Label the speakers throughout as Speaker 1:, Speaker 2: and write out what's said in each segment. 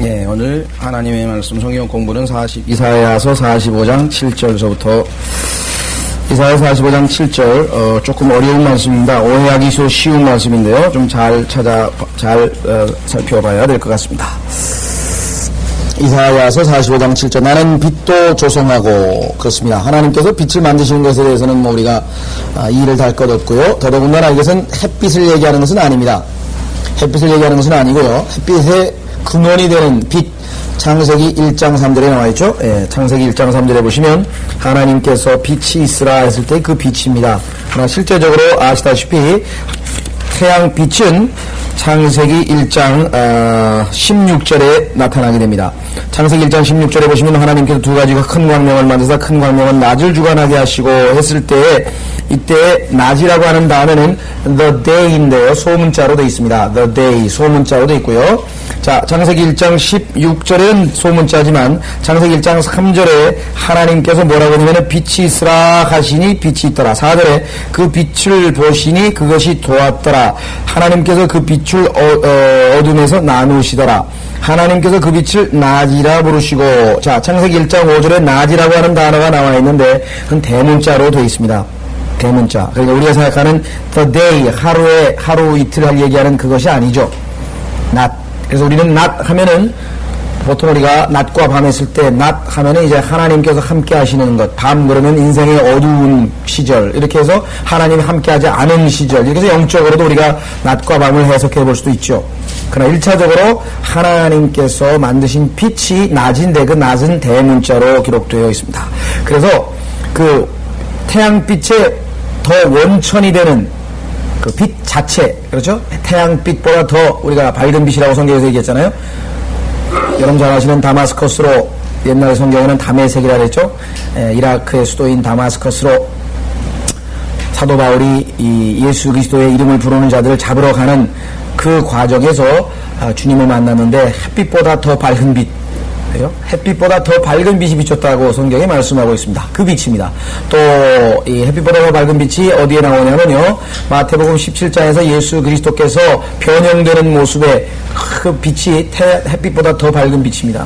Speaker 1: 예, 오늘 하나님의 말씀 성경 공부는 이사야서 45장 7절서부터 이사야 45장 7절 조금 어려운 말씀입니다. 오해하기 쉬운 말씀인데요. 좀 잘 살펴봐야 될 것 같습니다. 이사야서 45장 7절 나는 빛도 조성하고 그렇습니다. 하나님께서 빛을 만드시는 것에 대해서는 우리가 이의를 달 것 없고요. 더더군다나 이것은 햇빛을 얘기하는 것은 아닙니다. 햇빛을 얘기하는 것은 아니고요. 햇빛의 근원이 되는 빛, 창세기 1장 3절에 나와있죠. 예, 창세기 1장 3절에 보시면 하나님께서 빛이 있으라 했을 때 그 빛입니다. 그러나 실제적으로 아시다시피 태양빛은 창세기 1장 16절에 나타나게 됩니다. 창세기 1장 16절에 보시면 하나님께서 두 가지가 큰 광명을 만드사 큰 광명은 낮을 주관하게 하시고 했을 때 이때 낮이라고 하는 단어는 the day인데요. 소문자로 되어 있습니다. the day 소문자로 되어 있고요. 자, 창세기 1장 16절은 소문자지만 창세기 1장 3절에 하나님께서 뭐라고 하냐면 빛이 있으라 하시니 빛이 있더라. 4절에 그 빛을 보시니 그것이 좋았더라. 하나님께서 그 빛을 어둠에서 나누시더라. 하나님께서 그 빛을 낮이라 부르시고, 자, 창세기 1장 5절에 낮이라고 하는 단어가 나와 있는데 그건 대문자로 되어 있습니다. 대문자. 그러니까 우리가 생각하는 the day, 하루 이틀을 얘기하는 그것이 아니죠. 낮. 그래서 우리는 낮 하면은 보통 우리가 낮과 밤 했을 때 낮 하면은 이제 하나님께서 함께 하시는 것, 밤 그러면 인생의 어두운 시절, 이렇게 해서 하나님이 함께 하지 않은 시절, 이렇게 해서 영적으로도 우리가 낮과 밤을 해석해 볼 수도 있죠. 그러나 1차적으로 하나님께서 만드신 빛이 낮인데 그 낮은 대문자로 기록되어 있습니다. 그래서 그 태양빛의 더 원천이 되는 그 빛 자체, 그렇죠? 태양빛보다 더 우리가 밝은 빛이라고 성경에서 얘기했잖아요. 여러분 잘 아시는 다마스커스로, 옛날 성경에는 다메섹이라 그랬죠. 이라크의 수도인 다마스커스로 사도 바울이 이 예수 그리스도의 이름을 부르는 자들을 잡으러 가는 그 과정에서 주님을 만났는데 햇빛보다 더 밝은 빛, 햇빛보다 더 밝은 빛이 비쳤다고 성경에 말씀하고 있습니다. 그 빛입니다. 또 이 햇빛보다 더 밝은 빛이 어디에 나오냐면요, 마태복음 17장에서 예수 그리스도께서 변형되는 모습의 그 빛이 햇빛보다 더 밝은 빛입니다.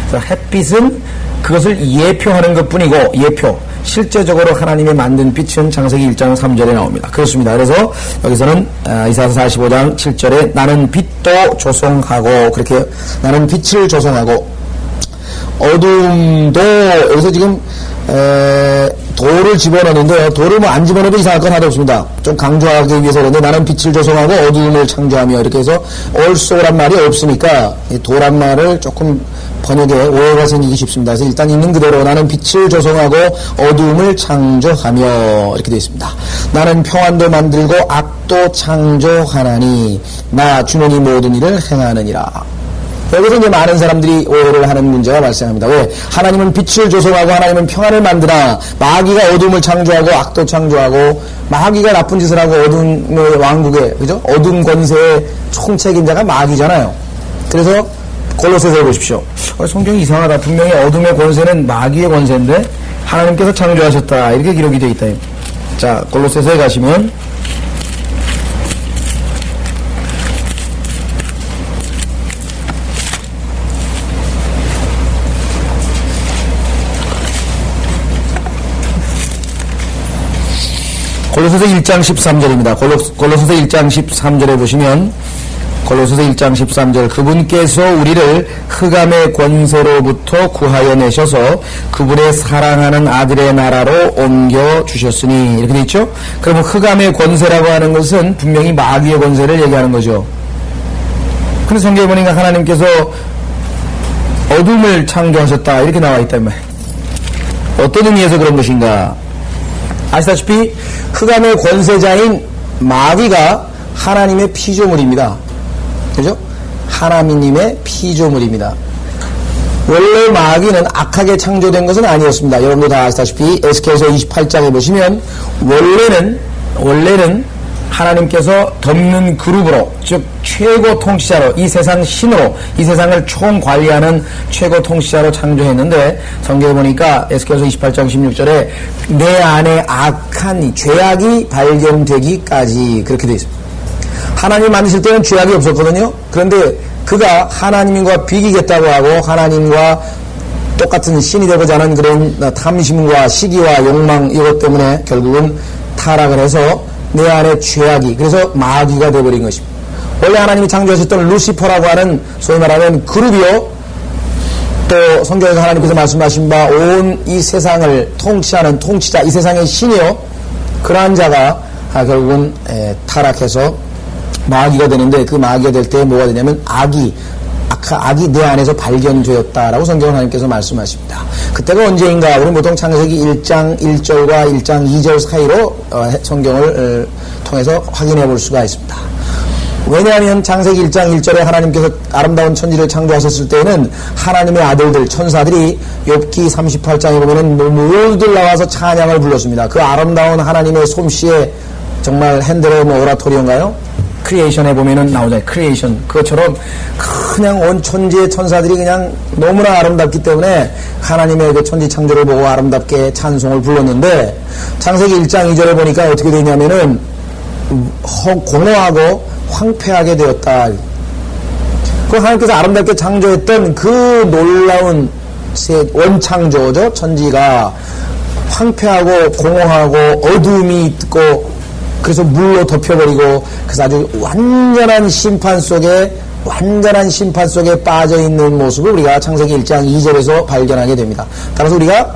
Speaker 1: 그래서 햇빛은 그것을 예표하는 것뿐이고, 실제적으로 하나님이 만든 빛은 창세기 1장 3절에 나옵니다. 그렇습니다. 그래서 여기서는 이사야 45장 7절에 나는 빛도 조성하고, 그렇게 나는 빛을 조성하고, 어둠도 여기서 지금 돌을 집어넣는데요. 돌을 뭐 안 집어넣어도 이상할 건 하나도 없습니다. 좀 강조하기 위해서 그런데 나는 빛을 조성하고 어둠을 창조하며, 이렇게 해서 also란 말이 없으니까 이 도란 말을 조금 번역에 오해가 생기기 쉽습니다. 그래서 일단 있는 그대로 나는 빛을 조성하고 어둠을 창조하며 이렇게 되어 있습니다. 나는 평안도 만들고 악도 창조하나니 나 주는 이 모든 일을 행하느니라. 여기서 이제 많은 사람들이 오해를 하는 문제가 발생합니다. 왜? 하나님은 빛을 조성하고 하나님은 평안을 만드나 마귀가 어둠을 창조하고 악도 창조하고, 마귀가 나쁜 짓을 하고 어둠의 왕국에, 그죠? 어둠 권세의 총책임자가 마귀잖아요. 그래서 골로새서에 보십시오. 성경이 이상하다. 분명히 어둠의 권세는 마귀의 권세인데 하나님께서 창조하셨다, 이렇게 기록이 되어 있다. 자, 골로새서에 가시면 골로새서 1장 13절입니다. 골로새서 1장 13절에 보시면, 골로새서 1장 13절 그분께서 우리를 흑암의 권세로부터 구하여 내셔서 그분의 사랑하는 아들의 나라로 옮겨주셨으니, 이렇게 되어 있죠. 그러면 흑암의 권세라고 하는 것은 분명히 마귀의 권세를 얘기하는 거죠. 근데 성경에 보니까 하나님께서 어둠을 창조하셨다, 이렇게 나와 있단 말이에요. 어떤 의미에서 그런 것인가? 아시다시피 흑암의 권세자인 마귀가 하나님의 피조물입니다. 그죠? 하나님의 피조물입니다. 원래 마귀는 악하게 창조된 것은 아니었습니다. 여러분도 다 아시다시피 에스겔서 28장에 보시면 원래는 하나님께서 덮는 그룹으로, 즉 최고 통치자로, 이 세상 신으로, 이 세상을 총관리하는 최고 통치자로 창조했는데, 성경에 보니까 에스겔서 28장 16절에 내 안에 악한 죄악이 발견되기까지, 그렇게 되어 있습니다. 하나님 만드실 때는 죄악이 없었거든요. 그런데 그가 하나님과 비기겠다고 하고 하나님과 똑같은 신이 되고자 하는 그런 탐심과 시기와 욕망 이것 때문에 결국은 타락을 해서 내 안에 죄악이 그래서 마귀가 되어버린 것입니다. 원래 하나님이 창조하셨던 루시퍼라고 하는 소위 말하면 그룹이요 또 성경에서 하나님께서 말씀하신 바 온 이 세상을 통치하는 통치자 이 세상의 신이요 그러한 자가 결국은 타락해서 마귀가 되는데 그 마귀가 될 때 뭐가 되냐면 악이 내 안에서 발견되었다라고 성경은 하나님께서 말씀하십니다. 그때가 언제인가? 우리는 보통 창세기 1장 1절과 1장 2절 사이로 성경을 통해서 확인해 볼 수가 있습니다. 왜냐하면 창세기 1장 1절에 하나님께서 아름다운 천지를 창조하셨을 때에는 하나님의 아들들 천사들이 욥기 38장에 보면은 모두들 나와서 찬양을 불렀습니다. 그 아름다운 하나님의 솜씨에 정말 핸들의 오라토리온가요? 크리에이션에 보면은 나오잖아요. 크리에이션. 그것처럼 그냥 온 천지의 천사들이 그냥 너무나 아름답기 때문에 하나님의 그 천지 창조를 보고 아름답게 찬송을 불렀는데 창세기 1장 2절에 보니까 어떻게 되냐면은 공허하고 황폐하게 되었다. 그 하나님께서 아름답게 창조했던 그 놀라운 원창조죠. 천지가 황폐하고 공허하고 어둠이 있고 그래서 물로 덮여버리고 그래서 아주 완전한 심판 속에 빠져있는 모습을 우리가 창세기 1장 2절에서 발견하게 됩니다. 따라서 우리가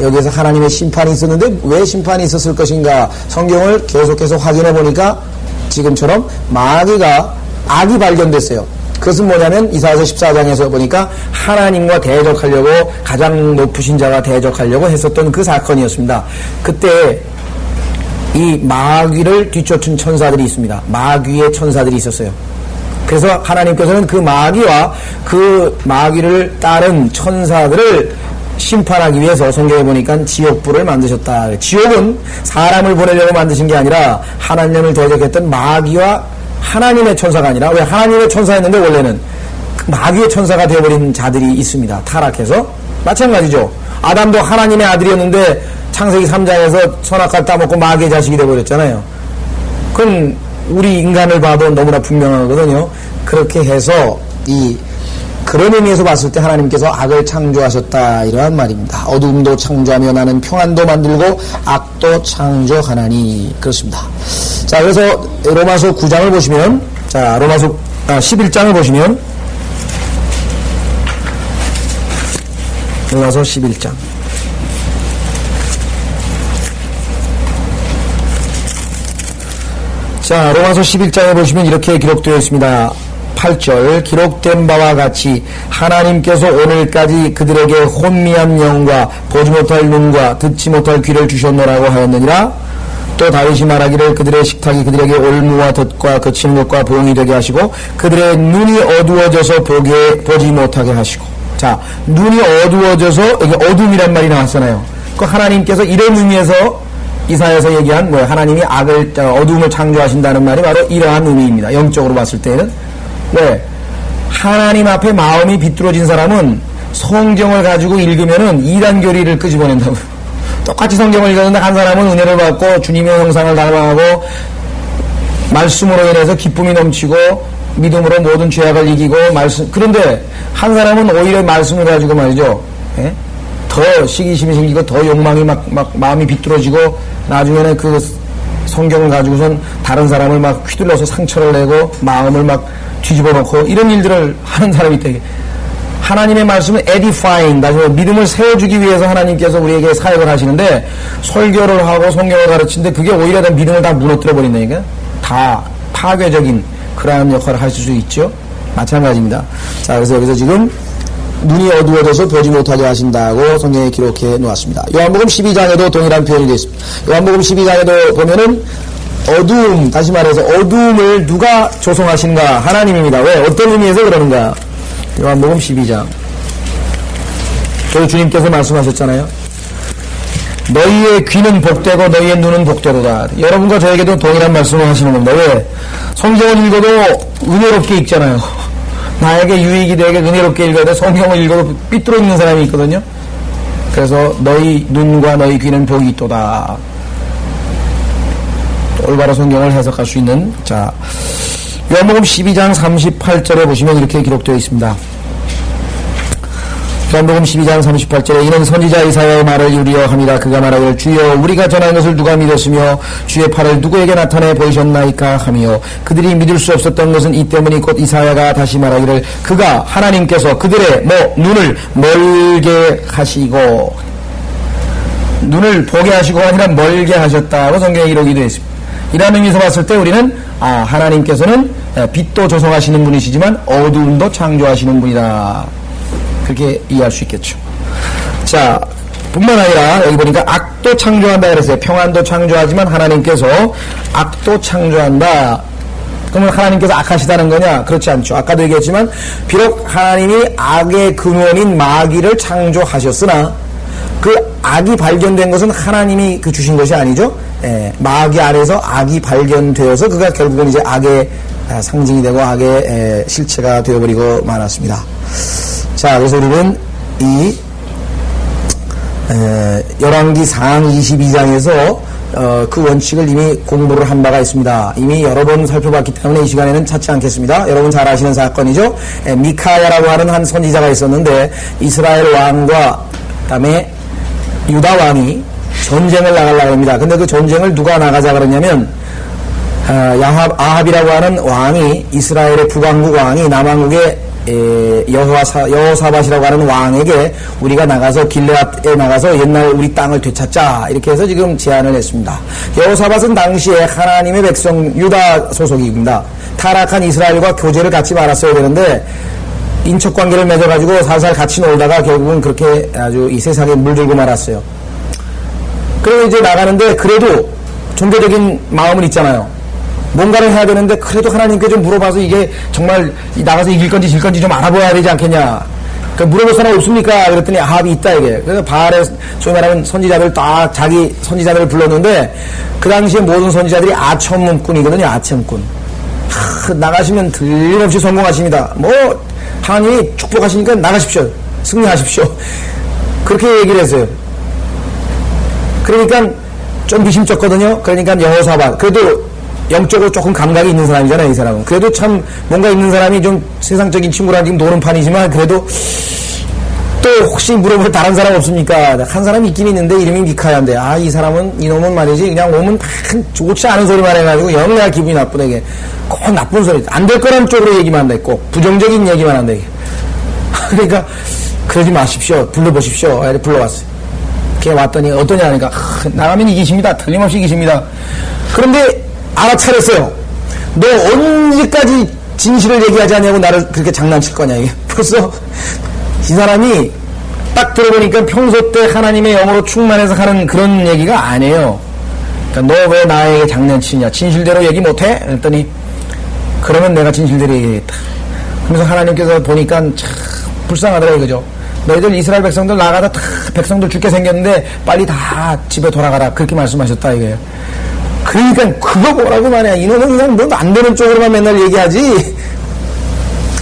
Speaker 1: 여기에서 하나님의 심판이 있었는데 왜 심판이 있었을 것인가 성경을 계속해서 확인해 보니까 지금처럼 악이 발견됐어요. 그것은 뭐냐면 이사야서 14장에서 보니까 하나님과 대적하려고 가장 높으신 자와 대적하려고 했었던 그 사건이었습니다. 그때 이 마귀를 뒤쫓은 천사들이 있습니다. 마귀의 천사들이 있었어요. 그래서 하나님께서는 그 마귀와 그 마귀를 따른 천사들을 심판하기 위해서 성경에 보니까 지옥불을 만드셨다. 지옥은 사람을 보내려고 만드신 게 아니라 하나님을 대적했던 마귀와 하나님의 천사가 아니라 왜 하나님의 천사였는데 원래는 마귀의 천사가 되어버린 자들이 있습니다. 타락해서 마찬가지죠. 아담도 하나님의 아들이었는데 창세기 3장에서 선악과를 따먹고 마귀의 자식이 되어버렸잖아요. 그건 우리 인간을 봐도 너무나 분명하거든요. 그렇게 해서 그런 의미에서 봤을 때 하나님께서 악을 창조하셨다 이러한 말입니다. 어둠도 창조하며 나는 평안도 만들고 악도 창조하나니 그렇습니다. 자 그래서 로마서 9장을 보시면 로마서 11장을 보시면 로마서 11장 로마서 11장에 보시면 이렇게 기록되어 있습니다. 8절 기록된 바와 같이 하나님께서 오늘까지 그들에게 혼미한 영과 보지 못할 눈과 듣지 못할 귀를 주셨노라고 하였느니라. 또 다윗이 말하기를 그들의 식탁이 그들에게 올무와 덫과 거치는 것과 보응이 되게 하시고 그들의 눈이 어두워져서 보지 못하게 하시고. 눈이 어두워져서 여기 어둠이란 말이 나왔잖아요. 그 하나님께서 이런 의미에서 이사야에서 얘기한 하나님이 어둠을 창조하신다는 말이 바로 이러한 의미입니다. 영적으로 봤을 때는 왜 하나님 앞에 마음이 비뚤어진 사람은 성경을 가지고 읽으면은 이단 교리를 끄집어낸다고요. 똑같이 성경을 읽었는데 한 사람은 은혜를 받고 주님의 형상을 닮아가고 말씀으로 인해서 기쁨이 넘치고 믿음으로 모든 죄악을 이기고 그런데 한 사람은 오히려 말씀을 가지고 말이죠. 더 시기심이 생기고 더 욕망이 마음이 비뚤어지고 나중에는 그 성경을 가지고선 다른 사람을 휘둘러서 상처를 내고 마음을 뒤집어 놓고 이런 일들을 하는 사람이 있다. 하나님의 말씀은 edifying, 믿음을 세워주기 위해서 하나님께서 우리에게 사역을 하시는데 설교를 하고 성경을 가르치는데 그게 오히려 믿음을 다 무너뜨려 버린다니까. 다 파괴적인 그러한 역할을 하실 수 있죠. 마찬가지입니다. 그래서 여기서 지금 눈이 어두워져서 보지 못하게 하신다고 성경에 기록해 놓았습니다. 요한복음 12장에도 동일한 표현이 되어 있습니다. 요한복음 12장에도 보면은 다시 말해서 어두움을 누가 조성하시는가? 하나님입니다. 왜? 어떤 의미에서 그러는가? 요한복음 12장. 저희 주님께서 말씀하셨잖아요. 너희의 귀는 복되고 너희의 눈은 복되도다. 여러분과 저에게도 동일한 말씀을 하시는 겁니다. 왜? 성경을 읽어도 은혜롭게 읽잖아요. 나에게 유익이 되게 은혜롭게 읽어야 돼. 성경을 읽어도 삐뚤어 있는 사람이 있거든요. 그래서 너희 눈과 너희 귀는 복이 있도다. 올바로 성경을 해석할 수 있는 요한복음 12장 38절에 보시면 이렇게 기록되어 있습니다. 요한복음 12장 38절에 이는 선지자 이사야의 말을 이루려 함이라. 그가 말하기를 주여 우리가 전한 것을 누가 믿었으며 주의 팔을 누구에게 나타내 보이셨나이까 하며 그들이 믿을 수 없었던 것은 이 때문이 곧 이사야가 다시 말하기를 그가 하나님께서 그들의 눈을 멀게 하시고 눈을 보게 하시고 아니라 멀게 하셨다고 성경에 기록이 되어 있습니다. 이라는 의미에서 봤을 때 우리는 하나님께서는 빛도 조성하시는 분이시지만 어두움도 창조하시는 분이다. 그렇게 이해할 수 있겠죠. 자, 뿐만 아니라 여기 보니까 악도 창조한다 그랬어요. 평안도 창조하지만 하나님께서 악도 창조한다. 그러면 하나님께서 악하시다는 거냐? 그렇지 않죠. 아까도 얘기했지만 비록 하나님이 악의 근원인 마귀를 창조하셨으나 그 악이 발견된 것은 하나님이 주신 것이 아니죠. 마귀 안에서 악이 발견되어서 그가 결국은 이제 악의 상징이 되고 악의 실체가 되어버리고 말았습니다. 자, 그래서 우리는 이 열왕기 상 22장에서 그 원칙을 이미 공부를 한 바가 있습니다. 이미 여러 번 살펴봤기 때문에 이 시간에는 찾지 않겠습니다. 여러분 잘 아시는 사건이죠. 미카야라고 하는 한 선지자가 있었는데 이스라엘 왕과 그다음에 유다 왕이 전쟁을 나가려고 합니다. 근데 그 전쟁을 누가 나가자 그러냐면 아합이라고 하는 왕이 이스라엘의 북왕국 왕이 남왕국의 여호사밧이라고 하는 왕에게 우리가 나가서 길르앗에 나가서 옛날 우리 땅을 되찾자 이렇게 해서 지금 제안을 했습니다. 여호사밧은 당시에 하나님의 백성 유다 소속입니다. 타락한 이스라엘과 교제를 갖지 말았어야 되는데 인척관계를 맺어가지고 살살 같이 놀다가 결국은 그렇게 아주 이 세상에 물들고 말았어요. 그리고 이제 나가는데 그래도 종교적인 마음은 있잖아요. 뭔가를 해야 되는데 그래도 하나님께 좀 물어봐서 이게 정말 나가서 이길 건지 질 건지 좀 알아봐야 되지 않겠냐. 물어볼 사람 없습니까? 그랬더니 아합이 있다 이게. 그래서 바알의 소위 말하면 선지자들 딱 자기 선지자들을 불렀는데 그 당시에 모든 선지자들이 아첨꾼이거든요. 아첨꾼. 나가시면 틀림없이 성공하십니다. 하나님이 축복하시니까 나가십시오. 승리하십시오. 그렇게 얘기를 했어요. 그러니까 좀 미심쩍거든요. 그러니까 여호사밧 그래도 영적으로 조금 감각이 있는 사람이잖아요, 이 사람은. 그래도 참 뭔가 있는 사람이 좀 세상적인 친구랑 지금 노는 판이지만 그래도 또 혹시 물어볼 다른 사람 없습니까? 한 사람이 있긴 있는데 이름이 미카야인데 이 사람은 이놈은 말이지 그냥 오면 좋지 않은 소리만 해가지고 영 내가 기분이 나쁘다. 꼭 나쁜 소리 안 될 거라는 쪽으로 얘기만 한다. 꼭 부정적인 얘기만 한다. 그러니까 그러지 마십시오. 불러보십시오. 불러왔어요. 걔 왔더니 어떠냐 하니까 나가면 이기십니다. 틀림없이 이기십니다. 그런데 알아차렸어요. 너 언제까지 진실을 얘기하지 않냐고 나를 그렇게 장난칠 거냐 이게. 벌써 이 사람이 딱 들어보니까 평소 때 하나님의 영으로 충만해서 하는 그런 얘기가 아니에요. 그러니까 너 왜 나에게 장난치냐? 진실대로 얘기 못해? 그랬더니 그러면 내가 진실대로 얘기했다. 그래서 하나님께서 보니까 참 불쌍하더라 이거죠. 너희들 이스라엘 백성들 나가다 다 백성들 죽게 생겼는데 빨리 다 집에 돌아가라 그렇게 말씀하셨다 이거예요. 그러니까 그거 뭐라고 말이야. 이놈은 그냥 너 안 되는 쪽으로만 맨날 얘기하지.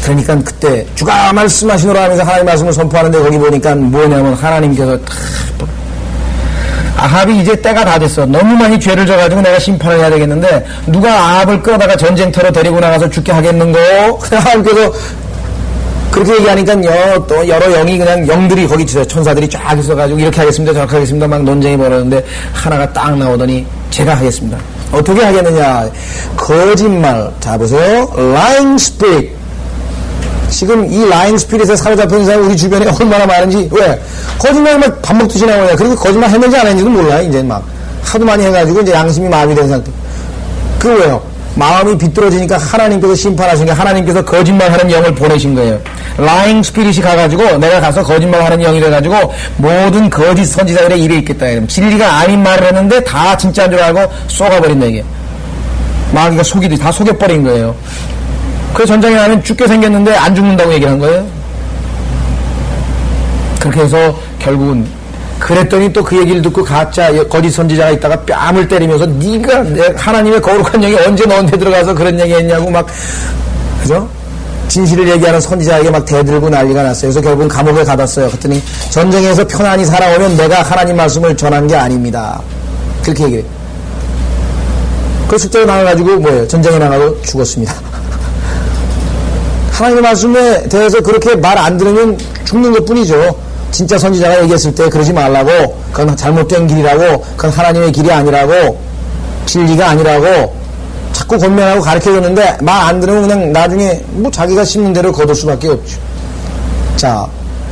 Speaker 1: 그러니까 그때 주가 말씀하시노라 하면서 하나님 말씀을 선포하는데 거기 보니까 뭐냐면 하나님께서 아합이 이제 때가 다 됐어. 너무 많이 죄를 져가지고 내가 심판을 해야 되겠는데 누가 아합을 끌어다가 전쟁터로 데리고 나가서 죽게 하겠는고. 하나님께서 그렇게 얘기하니까 또 여러 영이 그냥 영들이 거기 천사들이 쫙 있어가지고 이렇게 하겠습니다 저렇게 하겠습니다 막 논쟁이 벌어졌는데 하나가 딱 나오더니 제가 하겠습니다. 어떻게 하겠느냐. 거짓말. 자 보세요. lying spirit. 지금 이 lying spirit에 사로잡힌 사람이 우리 주변에 얼마나 많은지. 왜? 거짓말 막 밥 먹듯이 나오냐. 그리고 거짓말 했는지 안 했는지도 몰라요. 이제 막 하도 많이 해가지고 이제 양심이 마비된 상태. 그 왜요? 마음이 비뚤어지니까 하나님께서 심판하신 게 하나님께서 거짓말하는 영을 보내신 거예요. lying spirit이 가가지고 내가 가서 거짓말하는 영이 돼가지고 모든 거짓 선지자들의 일에 있겠다. 이러면 진리가 아닌 말을 했는데 다 진짜인 줄 알고 쏘가버린다 이게. 마귀가 다 속여버린 거예요. 그래서 전쟁에 가면 죽게 생겼는데 안 죽는다고 얘기를 한 거예요. 그렇게 해서 결국은 그랬더니 또 그 얘기를 듣고 가짜 거짓 선지자가 있다가 뺨을 때리면서 네가 하나님의 거룩한 영이 언제 너한테 들어가서 그런 얘기 했냐고 막 그죠? 진실을 얘기하는 선지자에게 막 대들고 난리가 났어요. 그래서 결국은 감옥에 가뒀어요. 그랬더니 전쟁에서 편안히 살아오면 내가 하나님 말씀을 전한 게 아닙니다. 그렇게 얘기해요. 그 실제로 나가가지고 뭐예요? 전쟁에 나가고 죽었습니다. 하나님의 말씀에 대해서 그렇게 말 안 들으면 죽는 것 뿐이죠. 진짜 선지자가 얘기했을 때 그러지 말라고, 그건 잘못된 길이라고, 그건 하나님의 길이 아니라고, 진리가 아니라고 자꾸 권면하고 가르쳐줬는데 말 안 들으면 그냥 나중에 뭐 자기가 심는 대로 거둘 수밖에 없죠. 자,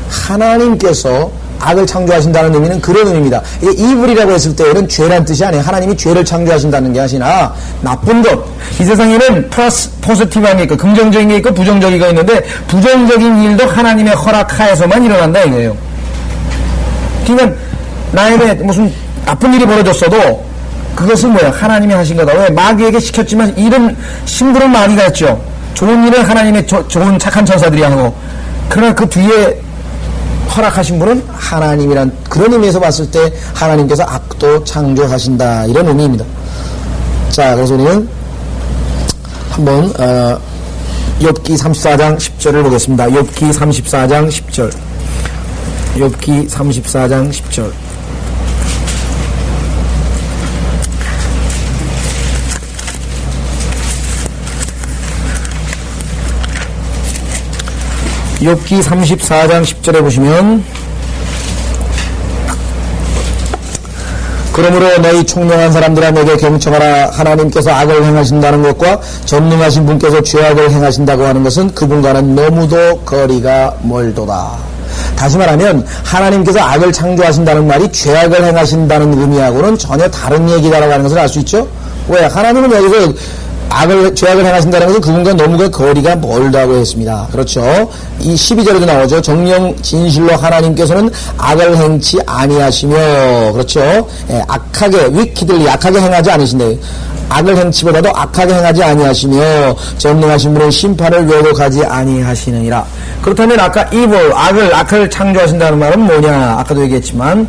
Speaker 1: 하나님께서 악을 창조하신다는 의미는 그런 의미입니다. 이불이라고 했을 때는 죄란 뜻이 아니에요. 하나님이 죄를 창조하신다는 게 아니라 나쁜 것. 이 세상에는 포지티브한 게 있고 긍정적인 게 있고 부정적인 게 있는데 부정적인 일도 하나님의 허락하에서만 일어난다 이거예요. 그러니까 나에게 무슨 나쁜 일이 벌어졌어도 그것은 뭐야? 하나님이 하신 거다. 왜? 마귀에게 시켰지만 일은 심부름 많이 갔죠. 좋은 일은 하나님의 좋은 착한 천사들이 하고, 그러나 그 뒤에 허락하신 분은 하나님이란 그런 의미에서 봤을 때 하나님께서 악도 창조하신다 이런 의미입니다. 자, 그래서 우리는 한번 욥기 34장 10절을 보겠습니다. 욥기 34장 10절. 욥기 34장 10절. 욥기 34장 10절에 보시면 그러므로 너희 총명한 사람들아 내게 경청하라. 하나님께서 악을 행하신다는 것과 전능하신 분께서 죄악을 행하신다고 하는 것은 그분과는 너무도 거리가 멀도다. 다시 말하면 하나님께서 악을 창조하신다는 말이 죄악을 행하신다는 의미하고는 전혀 다른 얘기다라고 하는 것을 알 수 있죠. 왜? 하나님은 여기서 죄악을 행하신다는 것은 그분과 너무가 거리가 멀다고 했습니다. 그렇죠. 이 12절에도 나오죠. 정령 진실로 하나님께서는 악을 행치 아니하시며, 그렇죠. 예, 악하게, wickedly, 악하게 행하지 않으신대. 악을 행치보다도 악하게 행하지 아니하시며, 전능하신 분은 심판을 왜곡하지 아니하시느니라. 그렇다면 아까 evil, 악을 창조하신다는 말은 뭐냐? 아까도 얘기했지만,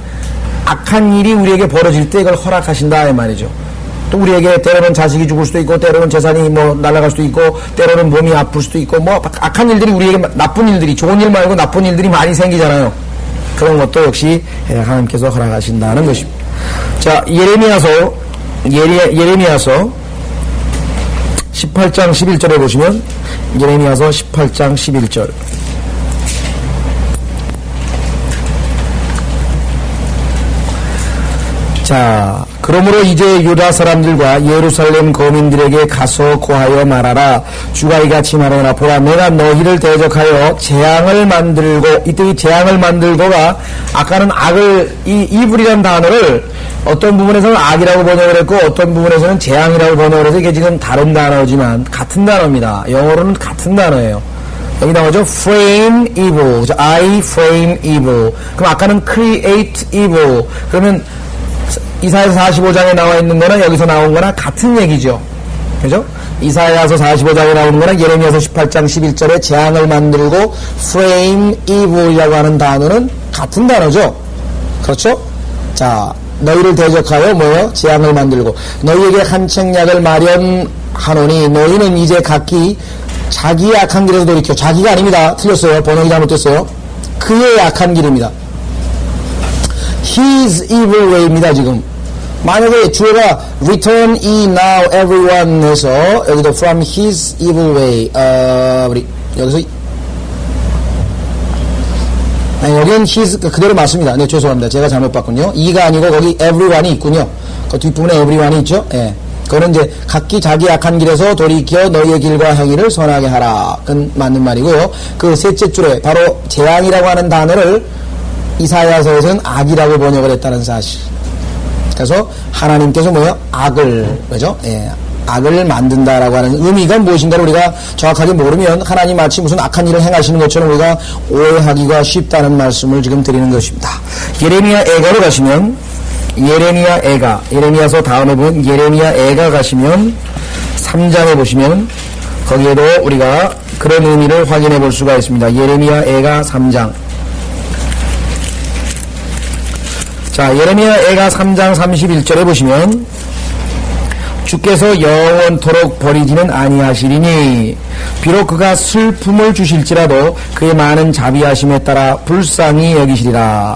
Speaker 1: 악한 일이 우리에게 벌어질 때 이걸 허락하신다, 이 말이죠. 또 우리에게 때로는 자식이 죽을 수도 있고 때로는 재산이 뭐 날아갈 수도 있고 때로는 몸이 아플 수도 있고 뭐 악한 일들이 우리에게 나쁜 일들이 좋은 일 말고 나쁜 일들이 많이 생기잖아요. 그런 것도 역시 하나님께서 허락하신다는 것입니다. 자, 예레미야서 18장 11절에 보시면 예레미야서 18장 11절. 자, 그러므로 이제 유다 사람들과 예루살렘 거민들에게 가서 고하여 말하라. 주가 이같이 말하노라. 보라, 내가 너희를 대적하여 재앙을 만들고, 이때 이 재앙을 만들고가 아까는 악을, 이 이불이라는 단어를 어떤 부분에서는 악이라고 번역을 했고 어떤 부분에서는 재앙이라고 번역을 해서 이게 지금 다른 단어지만 같은 단어입니다. 영어로는 같은 단어예요. 여기 나오죠. frame evil. I frame evil. 그럼 아까는 create evil. 그러면 이사야서 45장에 나와 있는 거나 여기서 나온 거나 같은 얘기죠. 그죠? 이사야서 45장에 나오는 거나 예레미야서 18장 11절에 재앙을 만들고 frame evil이라고 하는 단어는 같은 단어죠. 그렇죠? 자, 너희를 대적하여 뭐요? 재앙을 만들고 너희에게 한 책략을 마련하노니 너희는 이제 각기 자기의 악한 길에서 돌이켜. 자기가 아닙니다. 틀렸어요. 번역이 잘못됐어요. 그의 악한 길입니다. His evil way입니다. 지금 만약에 주어가 return ye now everyone 해서 여기도 from his evil way 우리 여기서 아니 여기는 his 그대로 맞습니다. 네, 죄송합니다. 제가 잘못 봤군요. e가 아니고 거기 everyone이 있군요. 그 뒷부분에 everyone이 있죠. 예. 그거는 이제 각기 자기 악한 길에서 돌이켜 너희의 길과 행위를 선하게 하라. 그건 맞는 말이고요. 그 셋째 줄에 바로 재앙이라고 하는 단어를 이사야서에서는 악이라고 번역을 했다는 사실. 그래서 하나님께서 뭐예요? 악을, 그죠? 예, 악을 만든다라고 하는 의미가 무엇인가를 우리가 정확하게 모르면 하나님 마치 무슨 악한 일을 행하시는 것처럼 우리가 오해하기가 쉽다는 말씀을 지금 드리는 것입니다. 예레미야 애가로 가시면 예레미야 애가, 예레미야서 다음에 보면 예레미야 애가 가시면 3장에 보시면 거기에도 우리가 그런 의미를 확인해 볼 수가 있습니다. 예레미야 애가 3장. 자, 예레미야 애가 3장 31절에 보시면 주께서 영원토록 버리지는 아니하시리니 비록 그가 슬픔을 주실지라도 그의 많은 자비하심에 따라 불쌍히 여기시리라.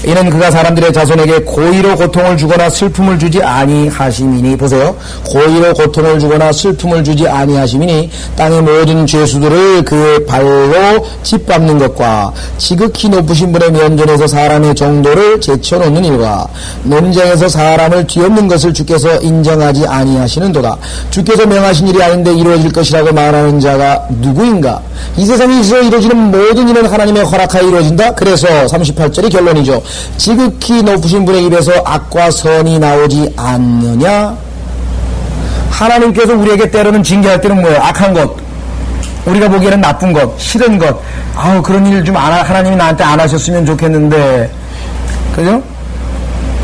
Speaker 1: 이는 그가 사람들의 자손에게 고의로 고통을 주거나 슬픔을 주지 아니하심이니, 보세요, 고의로 고통을 주거나 슬픔을 주지 아니하심이니 땅의 모든 죄수들을 그의 발로 짓밟는 것과 지극히 높으신 분의 면전에서 사람의 정도를 제쳐놓는 일과 논쟁에서 사람을 뒤엎는 것을 주께서 인정하지 아니하시는도다. 주께서 명하신 일이 아닌데 이루어질 것이라고 말하는 자가 누구인가? 이 세상에서 이루어지는 모든 일은 하나님의 허락하에 이루어진다. 그래서 38절이 결론이죠. 지극히 높으신 분의 입에서 악과 선이 나오지 않느냐? 하나님께서 우리에게 때로는 징계할 때는 뭐예요? 악한 것, 우리가 보기에는 나쁜 것, 싫은 것, 그런 일 좀 하나님이 나한테 안 하셨으면 좋겠는데, 그죠?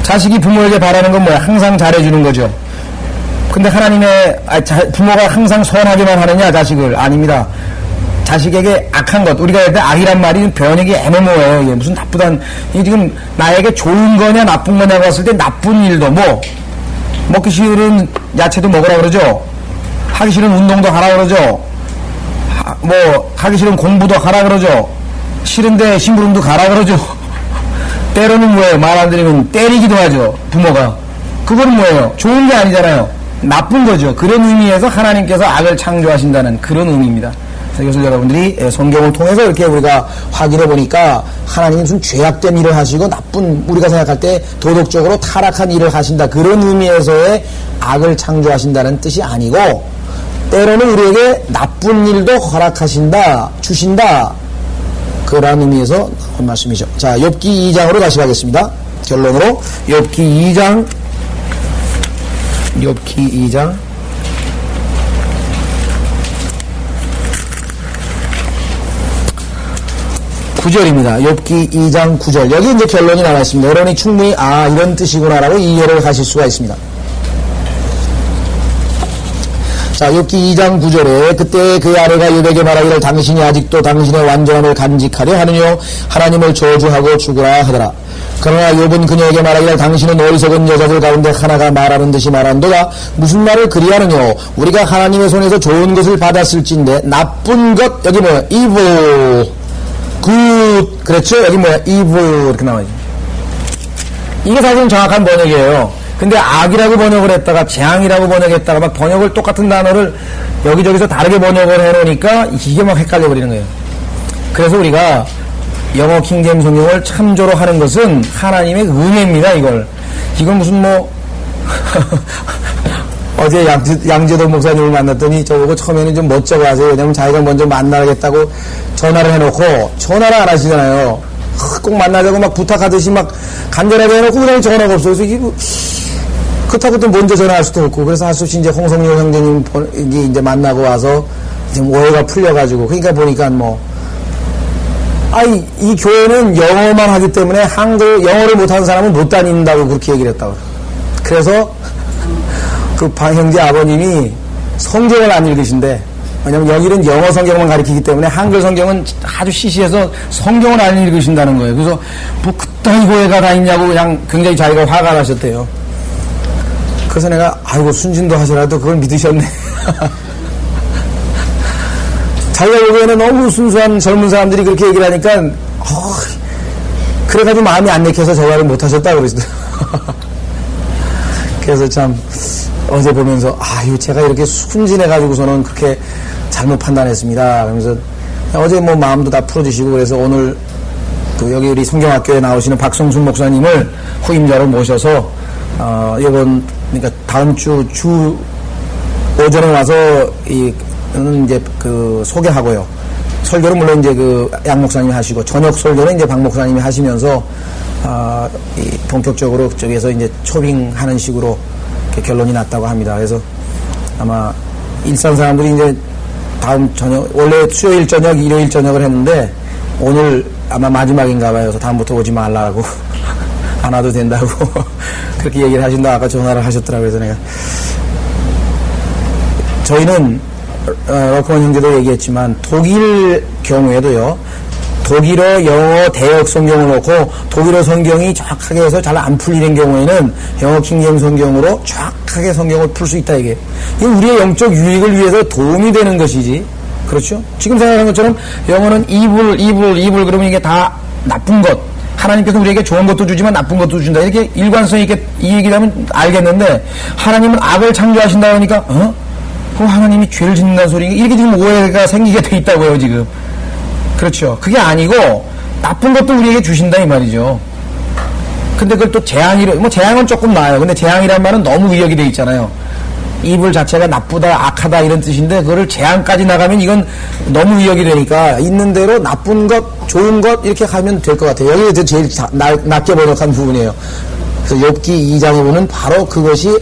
Speaker 1: 자식이 부모에게 바라는 건 뭐야? 항상 잘해주는 거죠. 근데 부모가 항상 선하게만 하느냐, 자식을? 아닙니다. 자식에게 악한 것, 우리가 할 때 악이란 말이 변형이 애매모호해요. 이게 무슨 나쁘단, 이게 지금 나에게 좋은 거냐, 나쁜 거냐고 했을 때 나쁜 일도, 먹기 싫은 야채도 먹으라 그러죠. 하기 싫은 운동도 하라 그러죠. 하기 싫은 공부도 하라 그러죠. 싫은데 심부름도 가라 그러죠. 때로는 뭐예요? 말 안 들으면 때리기도 하죠, 부모가. 그거는 뭐예요? 좋은 게 아니잖아요. 나쁜 거죠. 그런 의미에서 하나님께서 악을 창조하신다는 그런 의미입니다. 이것을 여러분들이 성경을 통해서 이렇게 우리가 확인해 보니까 하나님이 무슨 죄악된 일을 하시고 나쁜, 우리가 생각할 때 도덕적으로 타락한 일을 하신다, 그런 의미에서의 악을 창조하신다는 뜻이 아니고, 때로는 우리에게 나쁜 일도 허락하신다, 주신다, 그런 의미에서 나온 말씀이죠. 자, 욥기 2장으로 다시 가겠습니다. 결론으로 욥기 2장 9절입니다. 욥기 2장 9절. 여기 이제 결론이 나와 있습니다. 여러분이 충분히 이런 뜻이구나라고 이해를 하실 수가 있습니다. 자, 욥기 2장 9절에 그때 그 아내가 욥에게 말하기를 당신이 아직도 당신의 완전함을 간직하려 하느뇨 하나님을 저주하고 죽으라 하더라. 그러나 욥은 그녀에게 말하기를 당신은 어리석은 여자들 가운데 하나가 말하는 듯이 말한도다. 무슨 말을 그리하느뇨? 우리가 하나님의 손에서 좋은 것을 받았을진데 나쁜 것, 여기 뭐야? evil, good, 그렇죠? 여기 뭐야? evil 이렇게 나와요. 이게 사실은 정확한 번역이에요. 근데 악이라고 번역을 했다가 재앙이라고 번역했다가 막 번역을 똑같은 단어를 여기저기서 다르게 번역을 해놓으니까 이게 막 헷갈려 버리는 거예요. 그래서 우리가 영어 킹제임스 성경을 참조로 하는 것은 하나님의 은혜입니다. 이건 무슨 어제 양재도 목사님을 만났더니 저보고 처음에는 좀 멋쩍어 하세요. 왜냐면 자기가 먼저 만나겠다고 전화를 해놓고 전화를 안 하시잖아요. 꼭 만나자고 막 부탁하듯이 막 간절하게 해놓고 그다음에 전화가 없어요. 그래서 그렇다고 또 먼저 전화할 수도 없고, 그래서 할 수 없이 이제 홍성료 형제님 이제 만나고 와서 지금 오해가 풀려가지고, 그러니까 보니까 이 교회는 영어만 하기 때문에 영어를 못하는 사람은 못 다닌다고 그렇게 얘기를 했다고. 그래서 그 형제 아버님이 성경을 안 읽으신데, 왜냐면 여기는 영어 성경만 가르치기 때문에 한글 성경은 아주 시시해서 성경을 안 읽으신다는 거예요. 그래서 그따위 교회가 다 있냐고 그냥 굉장히 자기가 화가 나셨대요. 그래서 내가 순진도 하시라도 그걸 믿으셨네. 자기가 보기에는 너무 순수한 젊은 사람들이 그렇게 얘기를 하니까 그래가지고 마음이 안 내켜서 저 말을 못하셨다고 그러시더라고요. 그래서 참 어제 보면서 제가 이렇게 순진해가지고서는 그렇게 잘못 판단했습니다. 그러면서 어제 마음도 다 풀어주시고, 그래서 오늘 여기 우리 성경학교에 나오시는 박성순 목사님을 후임자로 모셔서 그러니까 다음 주 오전에 와서 이제 소개하고요. 설교는 물론 이제 양 목사님이 하시고, 저녁 설교는 이제 박 목사님이 하시면서 본격적으로 그쪽에서 이제 초빙하는 식으로 결론이 났다고 합니다. 그래서 아마 일산 사람들이 이제 다음 저녁, 원래 수요일 저녁, 일요일 저녁을 했는데 오늘 아마 마지막인가 봐요. 그래서 다음부터 오지 말라고 안 와도 된다고 그렇게 얘기를 하신다. 아까 전화를 하셨더라고요. 그래서 내가 저희는 러커먼 형제도 얘기했지만 독일 경우에도요, 독일어, 영어, 대역 성경을 놓고 독일어 성경이 정확하게 해서 잘 안 풀리는 경우에는 영어 킹제임스 성경으로 정확하게 성경을 풀 수 있다 이게. 이게 우리의 영적 유익을 위해서 도움이 되는 것이지. 그렇죠? 지금 생각하는 것처럼 영어는 evil 그러면 이게 다 나쁜 것. 하나님께서 우리에게 좋은 것도 주지만 나쁜 것도 준다. 이렇게 일관성 있게 이 얘기를 하면 알겠는데 하나님은 악을 창조하신다 하니까 그럼 하나님이 죄를 짓는다는 소리 이렇게 지금 오해가 생기게 돼 있다고요 지금. 그렇죠. 그게 아니고 나쁜 것도 우리에게 주신다 이 말이죠. 근데 그걸 또 재앙이라 재앙은 조금 나아요. 근데 재앙이란 말은 너무 위협이 돼 있잖아요. 이불 자체가 나쁘다 악하다 이런 뜻인데 그거를 재앙까지 나가면 이건 너무 위협이 되니까 있는 대로 나쁜 것 좋은 것 이렇게 하면 될 것 같아요. 여기가 제일 낮게 번역한 부분이에요. 그래서 욥기 2장에 보면 바로 그것이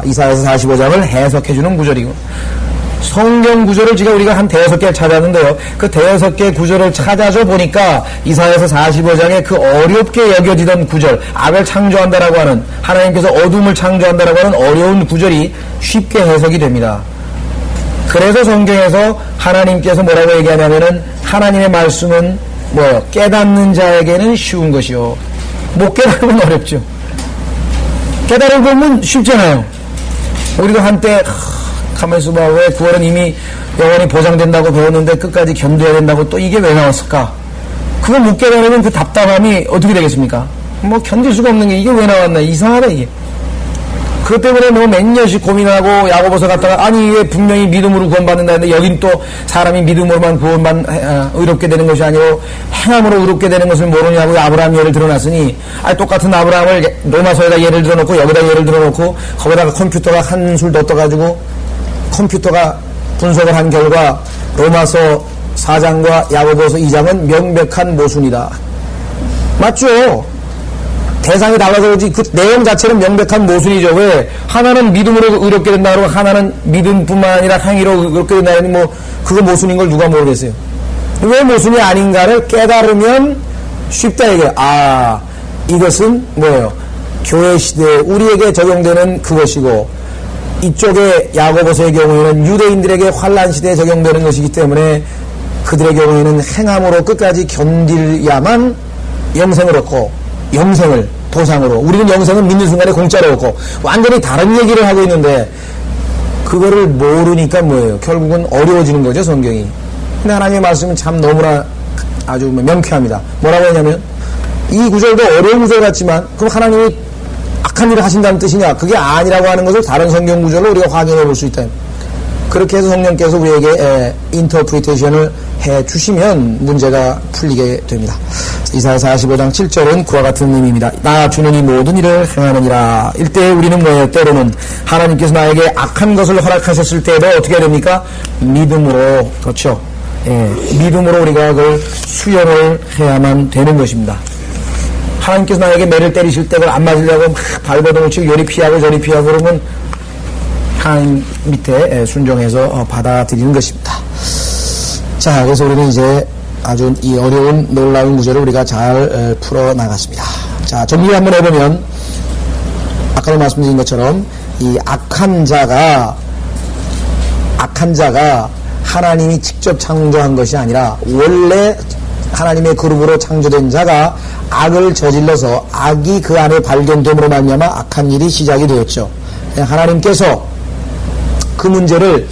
Speaker 1: 이사야서 45장을 해석해주는 구절이고, 성경 구절을 지금 우리가 한 대여섯 개를 찾았는데요. 그 대여섯 개 구절을 찾아줘 보니까 이사야서 45장에 그 어렵게 여겨지던 구절, 악을 창조한다라고 하는, 하나님께서 어둠을 창조한다라고 하는 어려운 구절이 쉽게 해석이 됩니다. 그래서 성경에서 하나님께서 뭐라고 얘기하냐면은 하나님의 말씀은 뭐예요? 깨닫는 자에게는 쉬운 것이요, 못 깨달으면 어렵죠. 깨달으면 쉽잖아요. 우리도 한때 가만히 있어봐, 왜 구원은 이미 영원히 보장된다고 배웠는데 끝까지 견뎌야 된다고 또 이게 왜 나왔을까? 그걸 못 깨달으면 그 답답함이 어떻게 되겠습니까? 뭐 견딜 수가 없는 게 이게 왜 나왔나, 이상하다 이게. 그것 때문에 뭐 몇 년씩 고민하고 야고보서 갔다가 아니 이게 분명히 믿음으로 구원받는다는데 여긴 또 사람이 믿음으로만 의롭게 되는 것이 아니고 행함으로 의롭게 되는 것을 모르냐고 아브라함 예를 들어놨으니, 똑같은 아브라함을 로마서에다 예를 들어놓고 여기다 예를 들어놓고 거기다가 컴퓨터가 한술 더 떠가지고 컴퓨터가 분석을 한 결과 로마서 4장과 야고보서 2장은 명백한 모순이다. 맞죠? 대상이 달라서 그렇지 그 내용 자체는 명백한 모순이죠. 왜? 하나는 믿음으로 의롭게 된다 그러고 하나는 믿음뿐만 아니라 행위로 의롭게 된다 그러니 뭐 그거 모순인 걸 누가 모르겠어요. 왜 모순이 아닌가를 깨달으면 쉽다 이게. 이것은 뭐예요? 교회 시대에 우리에게 적용되는 그것이고, 이쪽에 야고보서의 경우에는 유대인들에게 환란 시대에 적용되는 것이기 때문에 그들의 경우에는 행함으로 끝까지 견딜야만 영생을 얻고, 영생을 보상으로, 우리는 영생은 믿는 순간에 공짜로 얻고, 완전히 다른 얘기를 하고 있는데 그거를 모르니까 뭐예요? 결국은 어려워지는 거죠, 성경이. 근데 하나님의 말씀은 참 너무나 아주 명쾌합니다. 뭐라고 하냐면, 이 구절도 어려운 구절 같지만 그럼 하나님이 악한 일을 하신다는 뜻이냐? 그게 아니라고 하는 것을 다른 성경 구절로 우리가 확인해 볼 수 있다. 그렇게 해서 성령께서 우리에게 인터프리테이션을 해 주시면 문제가 풀리게 됩니다. 이사야 45장 7절은 그와 같은 의미입니다. 나 주는 이 모든 일을 행하느니라. 이때 우리는 뭐예요? 때로는 하나님께서 나에게 악한 것을 허락하셨을 때도 어떻게 해야 됩니까? 믿음으로, 그렇죠? 믿음으로 우리가 그걸 수용을 해야만 되는 것입니다. 하나님께서 나에게 매를 때리실 때 그걸 안 맞으려고 막 발버둥을 치고 요리 피하고 저리 피하고 그러면 하나님 밑에 순종해서 받아들이는 것입니다. 자, 그래서 우리는 이제 아주 이 어려운 놀라운 구절을 우리가 잘 풀어나갔습니다. 자, 정리 한번 해보면, 아까도 말씀드린 것처럼 이 악한 자가 하나님이 직접 창조한 것이 아니라 원래 하나님의 그룹으로 창조된 자가 악을 저질러서 악이 그 안에 발견됨으로 말미암아 악한 일이 시작이 되었죠. 하나님께서 그 문제를,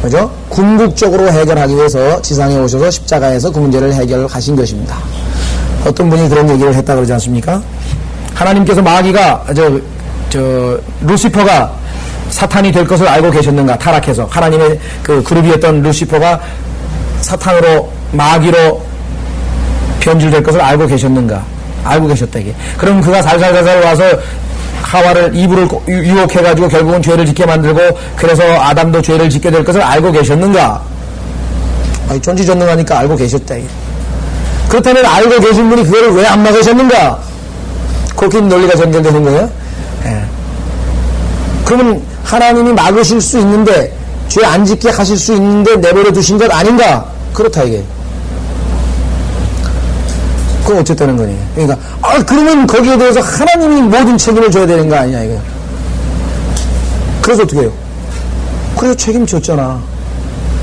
Speaker 1: 그죠? 궁극적으로 해결하기 위해서 지상에 오셔서 십자가에서 그 문제를 해결하신 것입니다. 어떤 분이 그런 얘기를 했다 그러지 않습니까? 하나님께서 마귀가, 루시퍼가 사탄이 될 것을 알고 계셨는가? 타락해서. 하나님의 그 그룹이었던 루시퍼가 사탄으로, 마귀로 변질될 것을 알고 계셨는가? 알고 계셨다, 이게. 그럼 그가 살살살살 와서 하와를 이브를 유혹해가지고 결국은 죄를 짓게 만들고, 그래서 아담도 죄를 짓게 될 것을 알고 계셨는가? 전지전능하니까 알고 계셨다, 이게. 그렇다면 알고 계신 분이 그거를 왜 안 막으셨는가? 그렇게 논리가 전개되는 거예요. 그러면 하나님이 막으실 수 있는데, 죄 안 짓게 하실 수 있는데 내버려 두신 것 아닌가? 그렇다, 이게. 그건 어쨌다는 거니. 그러니까, 그러면 거기에 대해서 하나님이 모든 책임을 져야 되는 거 아니냐, 이거. 그래서 어떻게 해요? 그래서 책임졌잖아.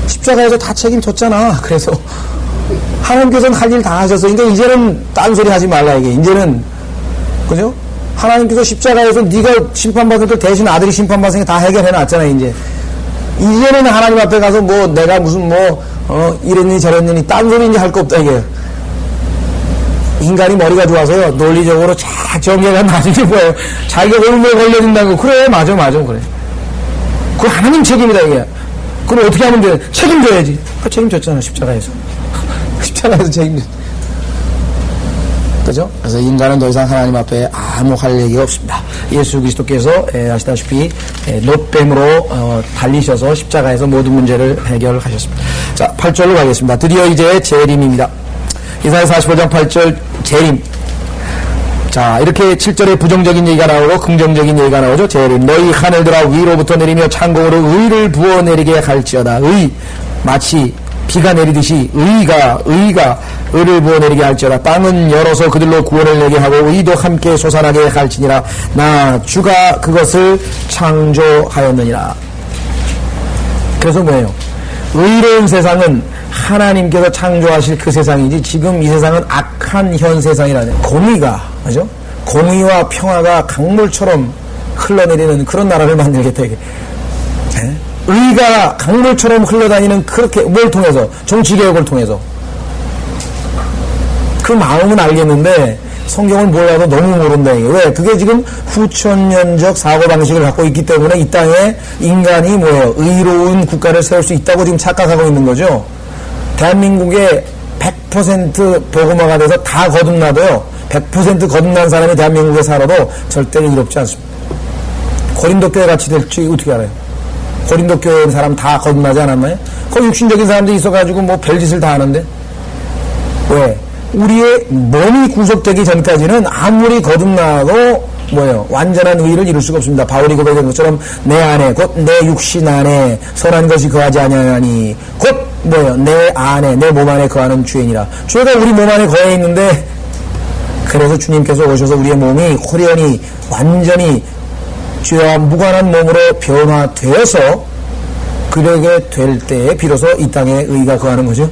Speaker 1: 십자가에서 다 책임졌잖아. 그래서, 하나님께서는 할 일 다 하셨어. 그러니까 이제는 딴소리 하지 말라, 이게. 이제는, 그죠? 하나님께서 십자가에서 네가 심판받을 때 대신 아들이 심판받으니까 다 해결해 놨잖아, 이제. 이제는 하나님 앞에 가서 뭐 내가 무슨 이랬니 저랬니 딴소리 이제 할 거 없다, 이게. 인간이 머리가 좋아서요, 논리적으로 쫙 정리가 나중에 뭐예요. 자기가 얼마에 걸려진다고. 그래, 맞아, 그래. 그거 하나님 책임이다, 이게. 그럼 어떻게 하면 돼? 책임져야지. 책임졌잖아, 십자가에서. 십자가에서 책임졌. 그죠? 그래서 인간은 더 이상 하나님 앞에 아무 할 얘기가 없습니다. 예수 그리스도께서 아시다시피 놋뱀으로 달리셔서 십자가에서 모든 문제를 해결하셨습니다. 자, 8절로 가겠습니다. 드디어 이제 재림입니다. 이사야 45장 8절 재림. 자, 이렇게 7절에 부정적인 얘기가 나오고 긍정적인 얘기가 나오죠. 재림. 너희 하늘들아 위로부터 내리며 창공으로 의를 부어내리게 할지어다. 의, 마치 비가 내리듯이 의가 의를 부어내리게 할지어다. 땅은 열어서 그들로 구원을 내게 하고 의도 함께 솟아나게 할지니라. 나 주가 그것을 창조하였느니라. 그래서 뭐예요? 의로운 세상은 하나님께서 창조하실 그 세상이지 지금 이 세상은 악한 현 세상이라는 공의가, 그죠? 공의와 평화가 강물처럼 흘러내리는 그런 나라를 만들겠다, 이게. 네? 의가 강물처럼 흘러다니는 그렇게 뭘 통해서? 정치개혁을 통해서. 그 마음은 알겠는데 성경을 몰라도 너무 모른다, 이게. 왜? 그게 지금 후천년적 사고방식을 갖고 있기 때문에 이 땅에 인간이 뭐예요? 의로운 국가를 세울 수 있다고 지금 착각하고 있는 거죠. 대한민국에 100% 복음화가 돼서 다 거듭나도요, 100% 거듭난 사람이 대한민국에 살아도 절대로 이롭지 않습니다. 고린도 교회 같이 될지 어떻게 알아요? 고린도 교회 사람 다 거듭나지 않았나요? 거기 육신적인 사람들이 있어가지고 뭐 별짓을 다 하는데. 왜? 우리의 몸이 구속되기 전까지는 아무리 거듭나도 뭐예요? 완전한 의를 이룰 수가 없습니다. 바울이 고백한 것처럼 내 안에 곧 내 육신 안에 선한 것이 거하지 아니하니 곧 뭐예요? 내 안에 내 몸 안에 거하는 죄니라. 죄가 우리 몸 안에 거해 있는데, 그래서 주님께서 오셔서 우리의 몸이 호련히 완전히 죄와 무관한 몸으로 변화되어서 그러게 될 때에 비로소 이 땅에 의가 거하는 거죠.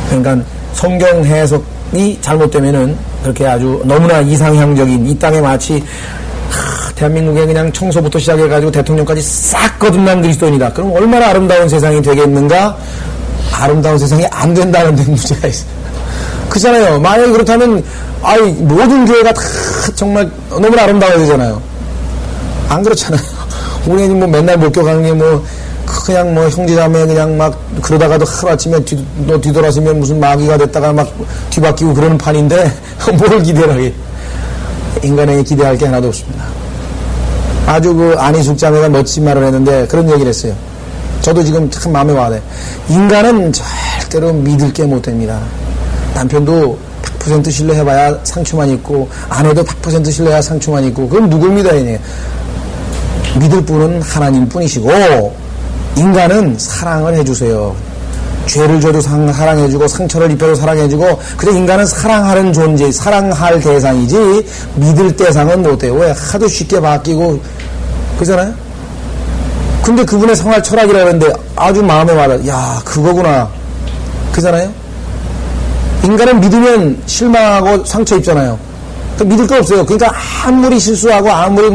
Speaker 1: 그러니까 성경 해석이 잘못되면은 그렇게 아주 너무나 이상향적인, 이 땅에 마치 대한민국에 그냥 청소부터 시작해가지고 대통령까지 싹 거듭난 그리스도인이다. 그럼 얼마나 아름다운 세상이 되겠는가? 아름다운 세상이 안 된다는 데 문제가 있어요. 그잖아요. 만약에 그렇다면 모든 교회가 다 정말 너무나 아름다워야 되잖아요. 안 그렇잖아요. 우리는 뭐 맨날 목격하는 게 그냥 형제자매 그냥 막 그러다가도 하루아침에 뒤돌아서면 무슨 마귀가 됐다가 막 뒤바뀌고 그러는 판인데 뭘 기대를 하게. 인간에게 기대할 게 하나도 없습니다. 아주 그 안희숙 자매가 멋진 말을 했는데 그런 얘기를 했어요. 저도 지금 참 마음에 와닿아요. 인간은 절대로 믿을 게 못 됩니다. 남편도 100% 신뢰해봐야 상처만 있고, 아내도 100% 신뢰해야 상처만 있고, 그럼 누굴 믿어야 해? 믿을 분은 하나님 뿐이시고, 인간은 사랑을 해주세요. 죄를 져도 사랑해주고, 상처를 입혀도 사랑해주고, 그래서 인간은 사랑하는 존재, 사랑할 대상이지, 믿을 대상은 못해요. 왜? 하도 쉽게 바뀌고, 그잖아요? 근데 그분의 생활 철학이라고 했는데 아주 마음에 와닿아. 야, 그거구나. 그잖아요? 인간은 믿으면 실망하고 상처 입잖아요. 믿을 거 없어요. 그러니까 아무리 실수하고 아무리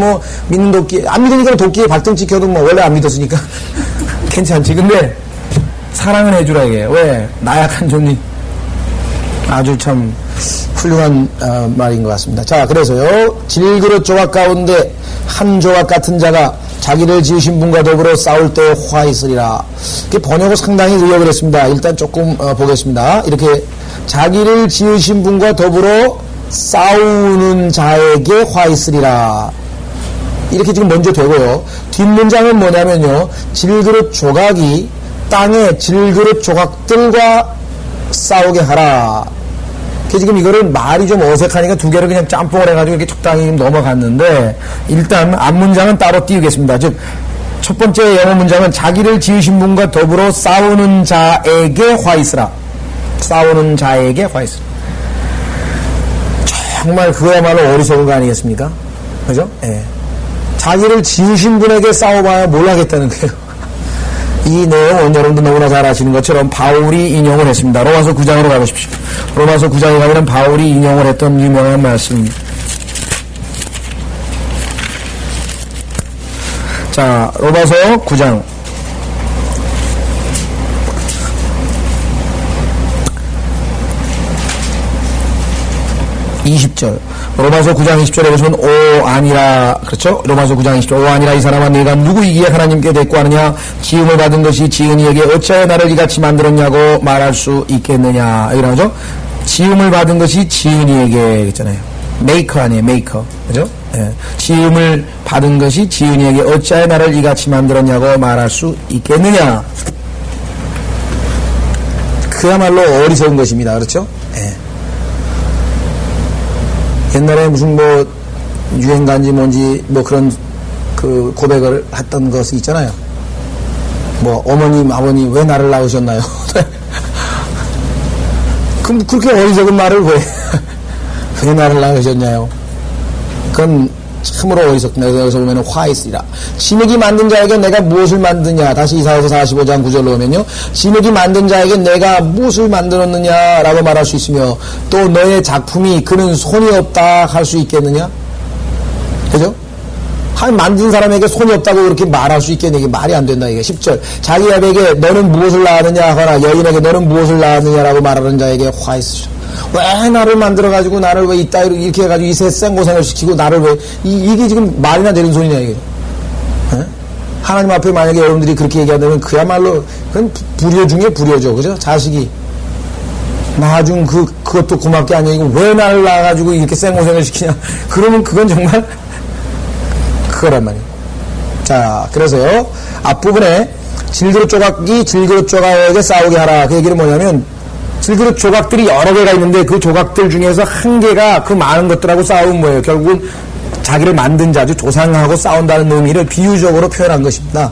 Speaker 1: 믿는 도끼, 안 믿으니까 도끼에 발등 찍혀도 원래 안 믿었으니까 괜찮지. 근데 사랑을 해주라, 이게. 왜? 나약한 존재. 아주 참 훌륭한 말인 것 같습니다. 자, 그래서요, 질그릇 조각 가운데 한 조각 같은 자가 자기를 지으신 분과 더불어 싸울 때 화 있으리라. 이게 번역을 상당히 의역을 했습니다. 일단 조금 보겠습니다. 이렇게 자기를 지으신 분과 더불어 싸우는 자에게 화 있으리라. 이렇게 지금 먼저 되고요. 뒷문장은 뭐냐면요, 질그릇 조각이 땅의 질그릇 조각들과 싸우게 하라. 지금 이거를 말이 좀 어색하니까 두 개를 그냥 짬뽕을 해가지고 이렇게 적당히 넘어갔는데, 일단 앞문장은 따로 띄우겠습니다. 즉, 첫 번째 영어 문장은 자기를 지으신 분과 더불어 싸우는 자에게 화 있으라. 싸우는 자에게 화 있으라. 정말 그야말로 어리석은 거 아니겠습니까? 그죠? 예. 자기를 지으신 분에게 싸워봐야 뭘 하겠다는 거예요. 이 내용은 여러분들 너무나 잘 아시는 것처럼 바울이 인용을 했습니다. 로마서 9장으로 가보십시오. 로마서 9장에 가면 바울이 인용을 했던 유명한 말씀입니다. 자, 로마서 9장 20절. 로마서 9장 20절에 보시면 오 아니라, 그렇죠? 로마서 9장 20절. 오 아니라 이 사람아 내가 누구이기에 하나님께 대꾸하느냐? 지음을 받은 것이 지은 이에게 어찌하여 나를 이같이 만들었냐고 말할 수 있겠느냐? 이러죠? 지음을 받은 것이 지은 이에게 그랬잖아요. 메이커 아니에요, 메이커. 그죠? 예. 지음을 받은 것이 지은 이에게 어찌하여 나를 이같이 만들었냐고 말할 수 있겠느냐? 그야말로 어리석은 것입니다. 그렇죠? 예. 옛날에 무슨 뭐 유행가인지 뭔지 뭐 그런 그 고백을 했던 것이 있잖아요. 뭐 어머님 아버님 왜 나를 낳으셨나요? 그럼 그렇게 어리석은 말을 왜 나를 낳으셨냐요? 그건 참으로 어리석다. 여기서 보면 화 있으리라. 진흙이 만든 자에게 내가 무엇을 만드냐. 다시 이사야서 45장 9절로 오면요. 진흙이 만든 자에게 내가 무엇을 만들었느냐라고 말할 수 있으며 또 너의 작품이 그는 손이 없다 할 수 있겠느냐. 그죠? 만든 사람에게 손이 없다고 그렇게 말할 수 있겠냐. 이게 말이 안 된다. 이게 10절. 자기 아버에게 너는 무엇을 낳았느냐 하거나 여인에게 너는 무엇을 낳았느냐라고 말하는 자에게 화 있으리라. 왜 나를 만들어가지고 나를 왜 이따 이렇게 해가지고 이 세상 고생을 시키고 나를 왜 이게 지금 말이나 되는 소리냐 이게. 에? 하나님 앞에 만약에 여러분들이 그렇게 얘기한다면 그야말로 그건 불효 중에 불효죠. 그죠? 자식이 나중 그것도 고맙게 안 얘기고 왜 나를 낳아가지고 이렇게 생고생을 시키냐. 그러면 그건 정말 그거란 말이에요. 자, 그래서요 앞부분에 질그릇 조각이 질그릇 조각에게 싸우게 하라. 그 얘기는 뭐냐면 질그릇 조각들이 여러 개가 있는데 그 조각들 중에서 한 개가 그 많은 것들하고 싸우는 거예요. 결국은 자기를 만든 자, 조상하고 싸운다는 의미를 비유적으로 표현한 것입니다.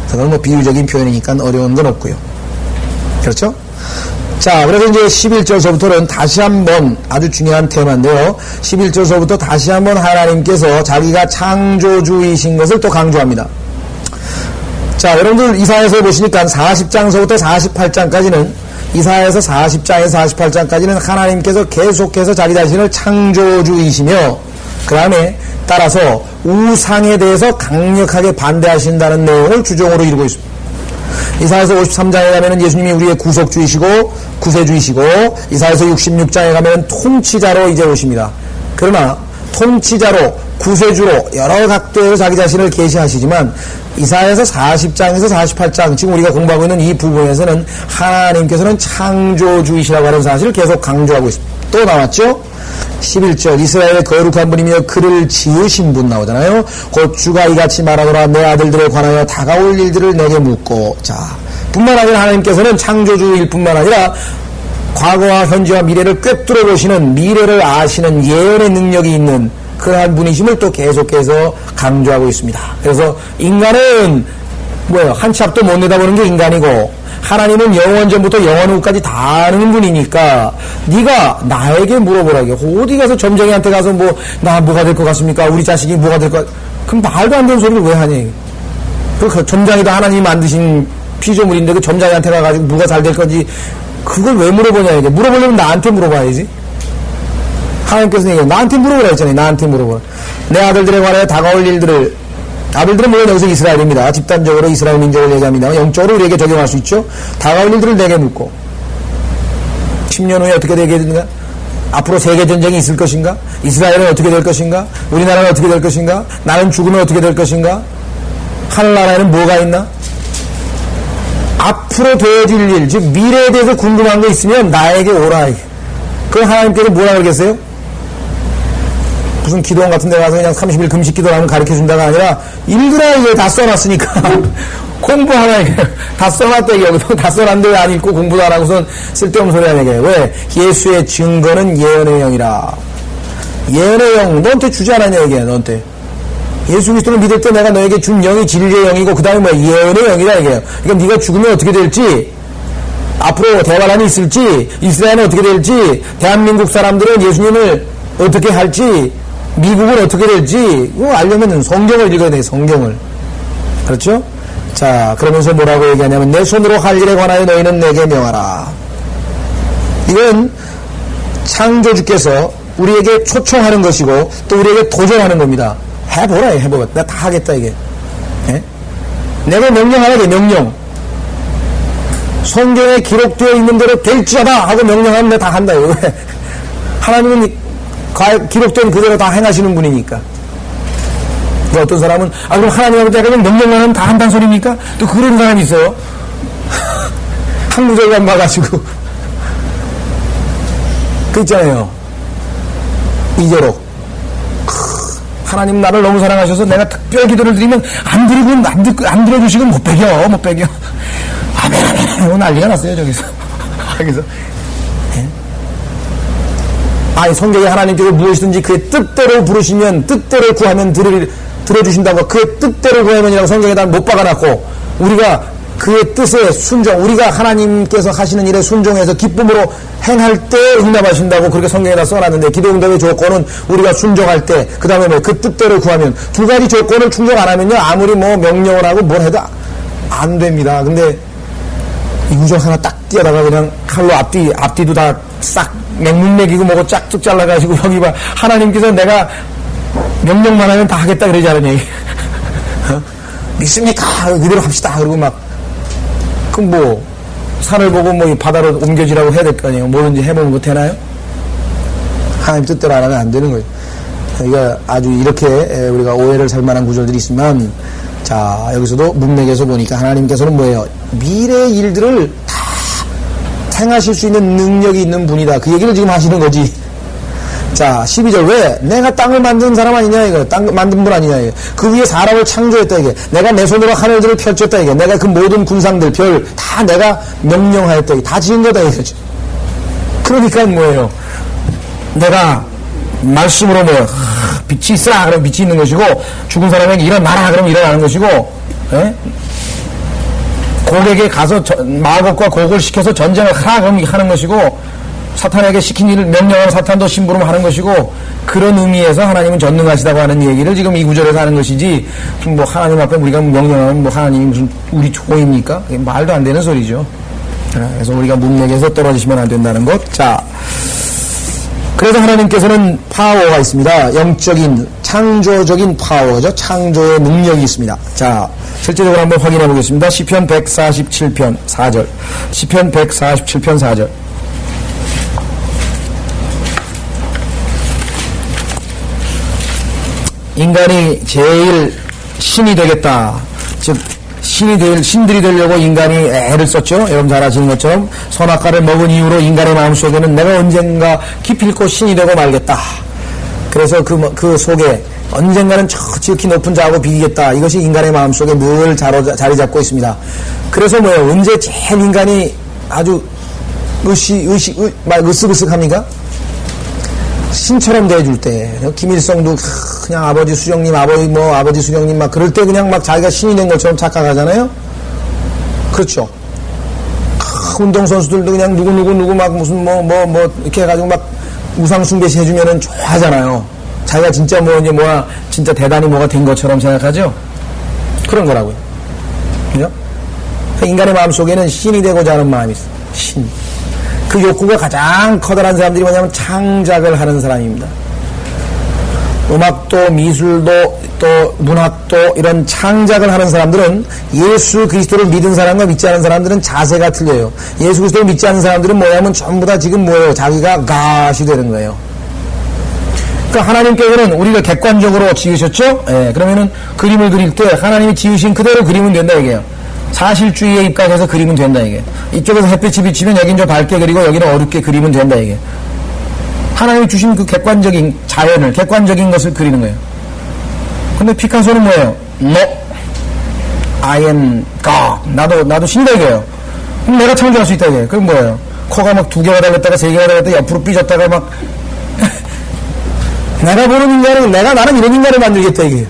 Speaker 1: 그건 뭐 비유적인 표현이니까 어려운 건 없고요. 그렇죠? 자, 그래서 이제 11절서부터는 다시 한번 아주 중요한 테마인데요. 11절서부터 다시 한번 하나님께서 자기가 창조주이신 것을 또 강조합니다. 자, 여러분들 이사야서 보시니까 40장서부터 48장까지는 이사야서 40장에서 48장까지는 하나님께서 계속해서 자기 자신을 창조주이시며 그 다음에 따라서 우상에 대해서 강력하게 반대하신다는 내용을 주종으로 이루고 있습니다. 이사야서 53장에 가면은 예수님이 우리의 구속주이시고 구세주이시고 이사야서 66장에 가면은 통치자로 이제 오십니다. 그러나 통치자로 구세주로 여러 각도에서 자기 자신을 계시하시지만 이사야서 40장에서 48장 지금 우리가 공부하고 있는 이 부분에서는 하나님께서는 창조주이시라고 하는 사실을 계속 강조하고 있습니다. 또 나왔죠? 11절 이스라엘의 거룩한 분이며 그를 지으신 분 나오잖아요. 곧 주가 이같이 말하노라 내 아들들에 관하여 다가올 일들을 내게 묻고. 자, 뿐만 아니라 하나님께서는 창조주일 뿐만 아니라 과거와 현재와 미래를 꿰뚫어 보시는 미래를 아시는 예언의 능력이 있는 그러한 분이심을 또 계속해서 강조하고 있습니다. 그래서 인간은 뭐예요? 한 치 앞도 못 내다보는 게 인간이고 하나님은 영원 전부터 영원 후까지 다 아는 분이니까 네가 나에게 물어보라게. 어디 가서 점쟁이한테 가서 뭐 나 뭐가 될 것 같습니까? 우리 자식이 뭐가 될 것 그럼 말도 안 되는 소리를 왜 하니? 그 점장이도 하나님이 만드신 피조물인데 그 점장이한테 가가지고 뭐가 잘 될 건지 그걸 왜 물어보냐 이게. 물어보려면 나한테 물어봐야지. 하나님께서 얘기해요. 나한테 물어보라 했잖아요. 나한테 물어보라. 내 아들들에 관하여 다가올 일들을. 아들들은 물론 여기서 이스라엘입니다. 집단적으로 이스라엘 민족을 얘기합니다. 영적으로 우리에게 적용할 수 있죠. 다가올 일들을 내게 묻고 10년 후에 어떻게 되겠는가? 앞으로 세계전쟁이 있을 것인가? 이스라엘은 어떻게 될 것인가? 우리나라는 어떻게 될 것인가? 나는 죽으면 어떻게 될 것인가? 하늘나라에는 뭐가 있나? 앞으로 되어질 일, 즉 미래에 대해서 궁금한 거 있으면 나에게 오라. 그럼 하나님께서 뭐라 그러겠어요? 무슨 기도원 같은 데 가서 그냥 30일 금식 기도하면 가르쳐준다가 아니라 읽으라 이게 다 써놨으니까 공부 하나 다 써놨대. 여기도 다 써놨는데 왜 안 읽고 공부도 안 하고선 쓸데없는 소리 하는 게 왜? 예수의 증거는 예언의 영이라. 예언의 영 너한테 주지 않았냐 이게. 너한테 예수 그리스도를 믿을 때 내가 너에게 준 영이 진리의 영이고 그 다음에 뭐 예언의 영이라 이게. 그러니까 네가 죽으면 어떻게 될지, 앞으로 대환란이 있을지, 이스라엘은 어떻게 될지, 대한민국 사람들은 예수님을 어떻게 할지, 미국은 어떻게 될지 이거 알려면 성경을 읽어야 돼. 성경을. 그렇죠? 자, 그러면서 뭐라고 얘기하냐면, 내 손으로 할 일에 관하여 너희는 내게 명하라. 이건 창조주께서 우리에게 초청하는 것이고, 또 우리에게 도전하는 겁니다. 해보라, 해보라. 내가 다 하겠다, 이게. 예? 내가 명령하라, 이게 명령. 성경에 기록되어 있는 대로 될지어다 하고 명령하면 내가 다 한다, 이거. 하나님은 기록된 그대로 다 행하시는 분이니까. 어떤 사람은, 그럼 하나님한테 내가 명령만 하면 다 한다는 소리입니까? 또 그런 사람이 있어요. 항구절간 봐가지고. 그 있잖아요. 이제로. 하나님 나를 너무 사랑하셔서 내가 특별 기도를 드리면 안 들어주시고 못 배겨. 아멘, 아멘. 하고 난리가 났어요, 저기서. 여기서. 예? 아니, 성경에 하나님께서 무엇이든지 그의 뜻대로 부르시면, 뜻대로 구하면 들어주신다고, 그의 뜻대로 구하면이라고 성경에다 못 박아놨고, 우리가 그의 뜻에 순종, 우리가 하나님께서 하시는 일에 순종해서 기쁨으로 행할 때 응답하신다고 그렇게 성경에다 써놨는데, 기도 응답의 조건은 우리가 순종할 때, 그 다음에 그 뜻대로 구하면, 두 가지 조건을 충족 안 하면요, 아무리 뭐 명령을 하고 뭘 해도 안 됩니다. 근데 이 우정 하나 딱 띄어다가 그냥 칼로 앞뒤도 다 싹 맹문맥이고 뭐고 짝쭉 잘라가지고, 여기 봐, 하나님께서 내가 명령만 하면 다 하겠다 그러지 않은 얘기. 믿습니까? 그대로 합시다. 그러고 막, 그럼 뭐, 산을 보고 뭐 바다로 옮겨지라고 해야 될 거 아니에요. 뭐든지 해보면 못 해나요? 하나님 뜻대로 안 하면 안 되는 거예요. 그러니까 아주 이렇게 우리가 오해를 살 만한 구절들이 있으면, 자, 여기서도 문맥에서 보니까 하나님께서는 뭐예요? 미래의 일들을 다 행하실 수 있는 능력이 있는 분이다. 그 얘기를 지금 하시는 거지. 자, 12절. 왜? 내가 땅을 만든 사람 아니냐, 이거. 땅 만든 분 아니냐, 이거. 그 위에 사람을 창조했다, 이게. 내가 내 손으로 하늘들을 펼쳤다, 이게. 내가 그 모든 군상들, 별, 다 내가 명령하였다, 이게. 다 지은 거다, 이거지. 그러니까 뭐예요? 내가 말씀으로 뭐예요? 빛이 있으라, 그럼 빛이 있는 것이고, 죽은 사람에게 일어나라, 그럼 일어나는 것이고, 에? 곡에게 가서 마곡과 곡을 시켜서 전쟁을 하라, 그럼 하는 것이고, 사탄에게 시킨 일을 명령하는 사탄도 심부름하는 것이고, 그런 의미에서 하나님은 전능하시다고 하는 얘기를 지금 이 구절에서 하는 것이지, 뭐 하나님 앞에 우리가 명령하면 뭐 하나님이 무슨 우리 조임입니까? 말도 안 되는 소리죠. 그래서 우리가 문맥에서 떨어지시면 안 된다는 것. 자, 그래서 하나님께서는 파워가 있습니다. 영적인 창조적인 파워죠. 창조의 능력이 있습니다. 자, 실제적으로 한번 확인해 보겠습니다. 시편 147편 4절. 시편 147편 4절. 인간이 제일 신이 되겠다. 즉, 신들이 되려고 인간이 애를 썼죠. 여러분 잘 아시는 것처럼 선악과를 먹은 이후로 인간의 마음속에는 내가 언젠가 기필코 신이 되고 말겠다. 그래서 그 속에 언젠가는 저 지극히 높은 자하고 비기겠다. 이것이 인간의 마음속에 늘 자리 잡고 있습니다. 그래서 뭐예요? 언제 제일 인간이 아주 으쓱으쓱합니까? 신처럼 대해줄 때, 김일성도 그냥 아버지 수령님 막 그럴 때 그냥 막 자기가 신이 된 것처럼 착각하잖아요? 그렇죠. 운동선수들도 그냥 누구 막 무슨 이렇게 해가지고 막 우상숭배시 해주면은 좋아하잖아요. 자기가 진짜 진짜 대단히 뭐가 된 것처럼 생각하죠? 그런 거라고요. 그죠? 인간의 마음 속에는 신이 되고자 하는 마음이 있어요. 신. 그 욕구가 가장 커다란 사람들이 뭐냐면 창작을 하는 사람입니다. 음악도 미술도 또 문학도 이런 창작을 하는 사람들은 예수 그리스도를 믿은 사람과 믿지 않은 사람들은 자세가 틀려요. 예수 그리스도를 믿지 않는 사람들은 뭐냐면 전부 다 지금 뭐예요? 자기가 갓이 되는 거예요. 그러니까 하나님께서는 우리가 객관적으로 지으셨죠? 예, 그러면은 그림을 그릴 때 하나님이 지으신 그대로 그리면 된다 이게요. 사실주의에 입각해서 그리면 된다 이게. 이쪽에서 햇빛이 비치면 여긴 좀 밝게 그리고 여기는 어둡게 그리면 된다 이게. 하나님이 주신 그 객관적인 자연을, 객관적인 것을 그리는 거예요. 근데 피카소는 뭐예요? No, I am God. 나도 신이다 이거예요. 그럼 내가 창조할 수 있다 이게. 그럼 뭐예요? 코가 막 2개가 달렸다가 3개가 달렸다가 옆으로 삐졌다가 막 내가 보는 인간은 나는 이런 인간을 만들겠다 이게.